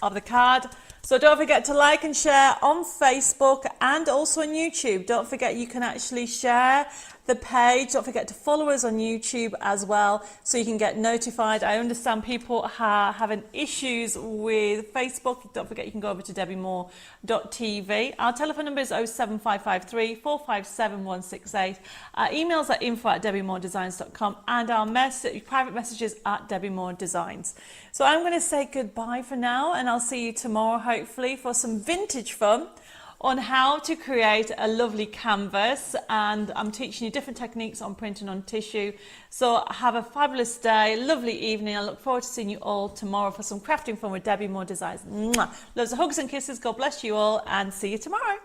Of the card. So don't forget to like and share on Facebook and also on YouTube. Don't forget you can actually share the page. Don't forget to follow us on YouTube as well so you can get notified. I understand people are having issues with Facebook. Don't forget you can go over to debbiemore.tv. Our telephone number is 07553 457 168. Our emails are info@debbiemoredesigns.com and our private messages at Debbie More Designs. So I'm going to say goodbye for now and I'll see you tomorrow hopefully for some vintage fun on how to create a lovely canvas, and I'm teaching you different techniques on printing on tissue. So have a fabulous day, lovely evening. I look forward to seeing you all tomorrow for some crafting fun with Debbie More Designs. Mwah. Loads of hugs and kisses. God bless you all and see you tomorrow.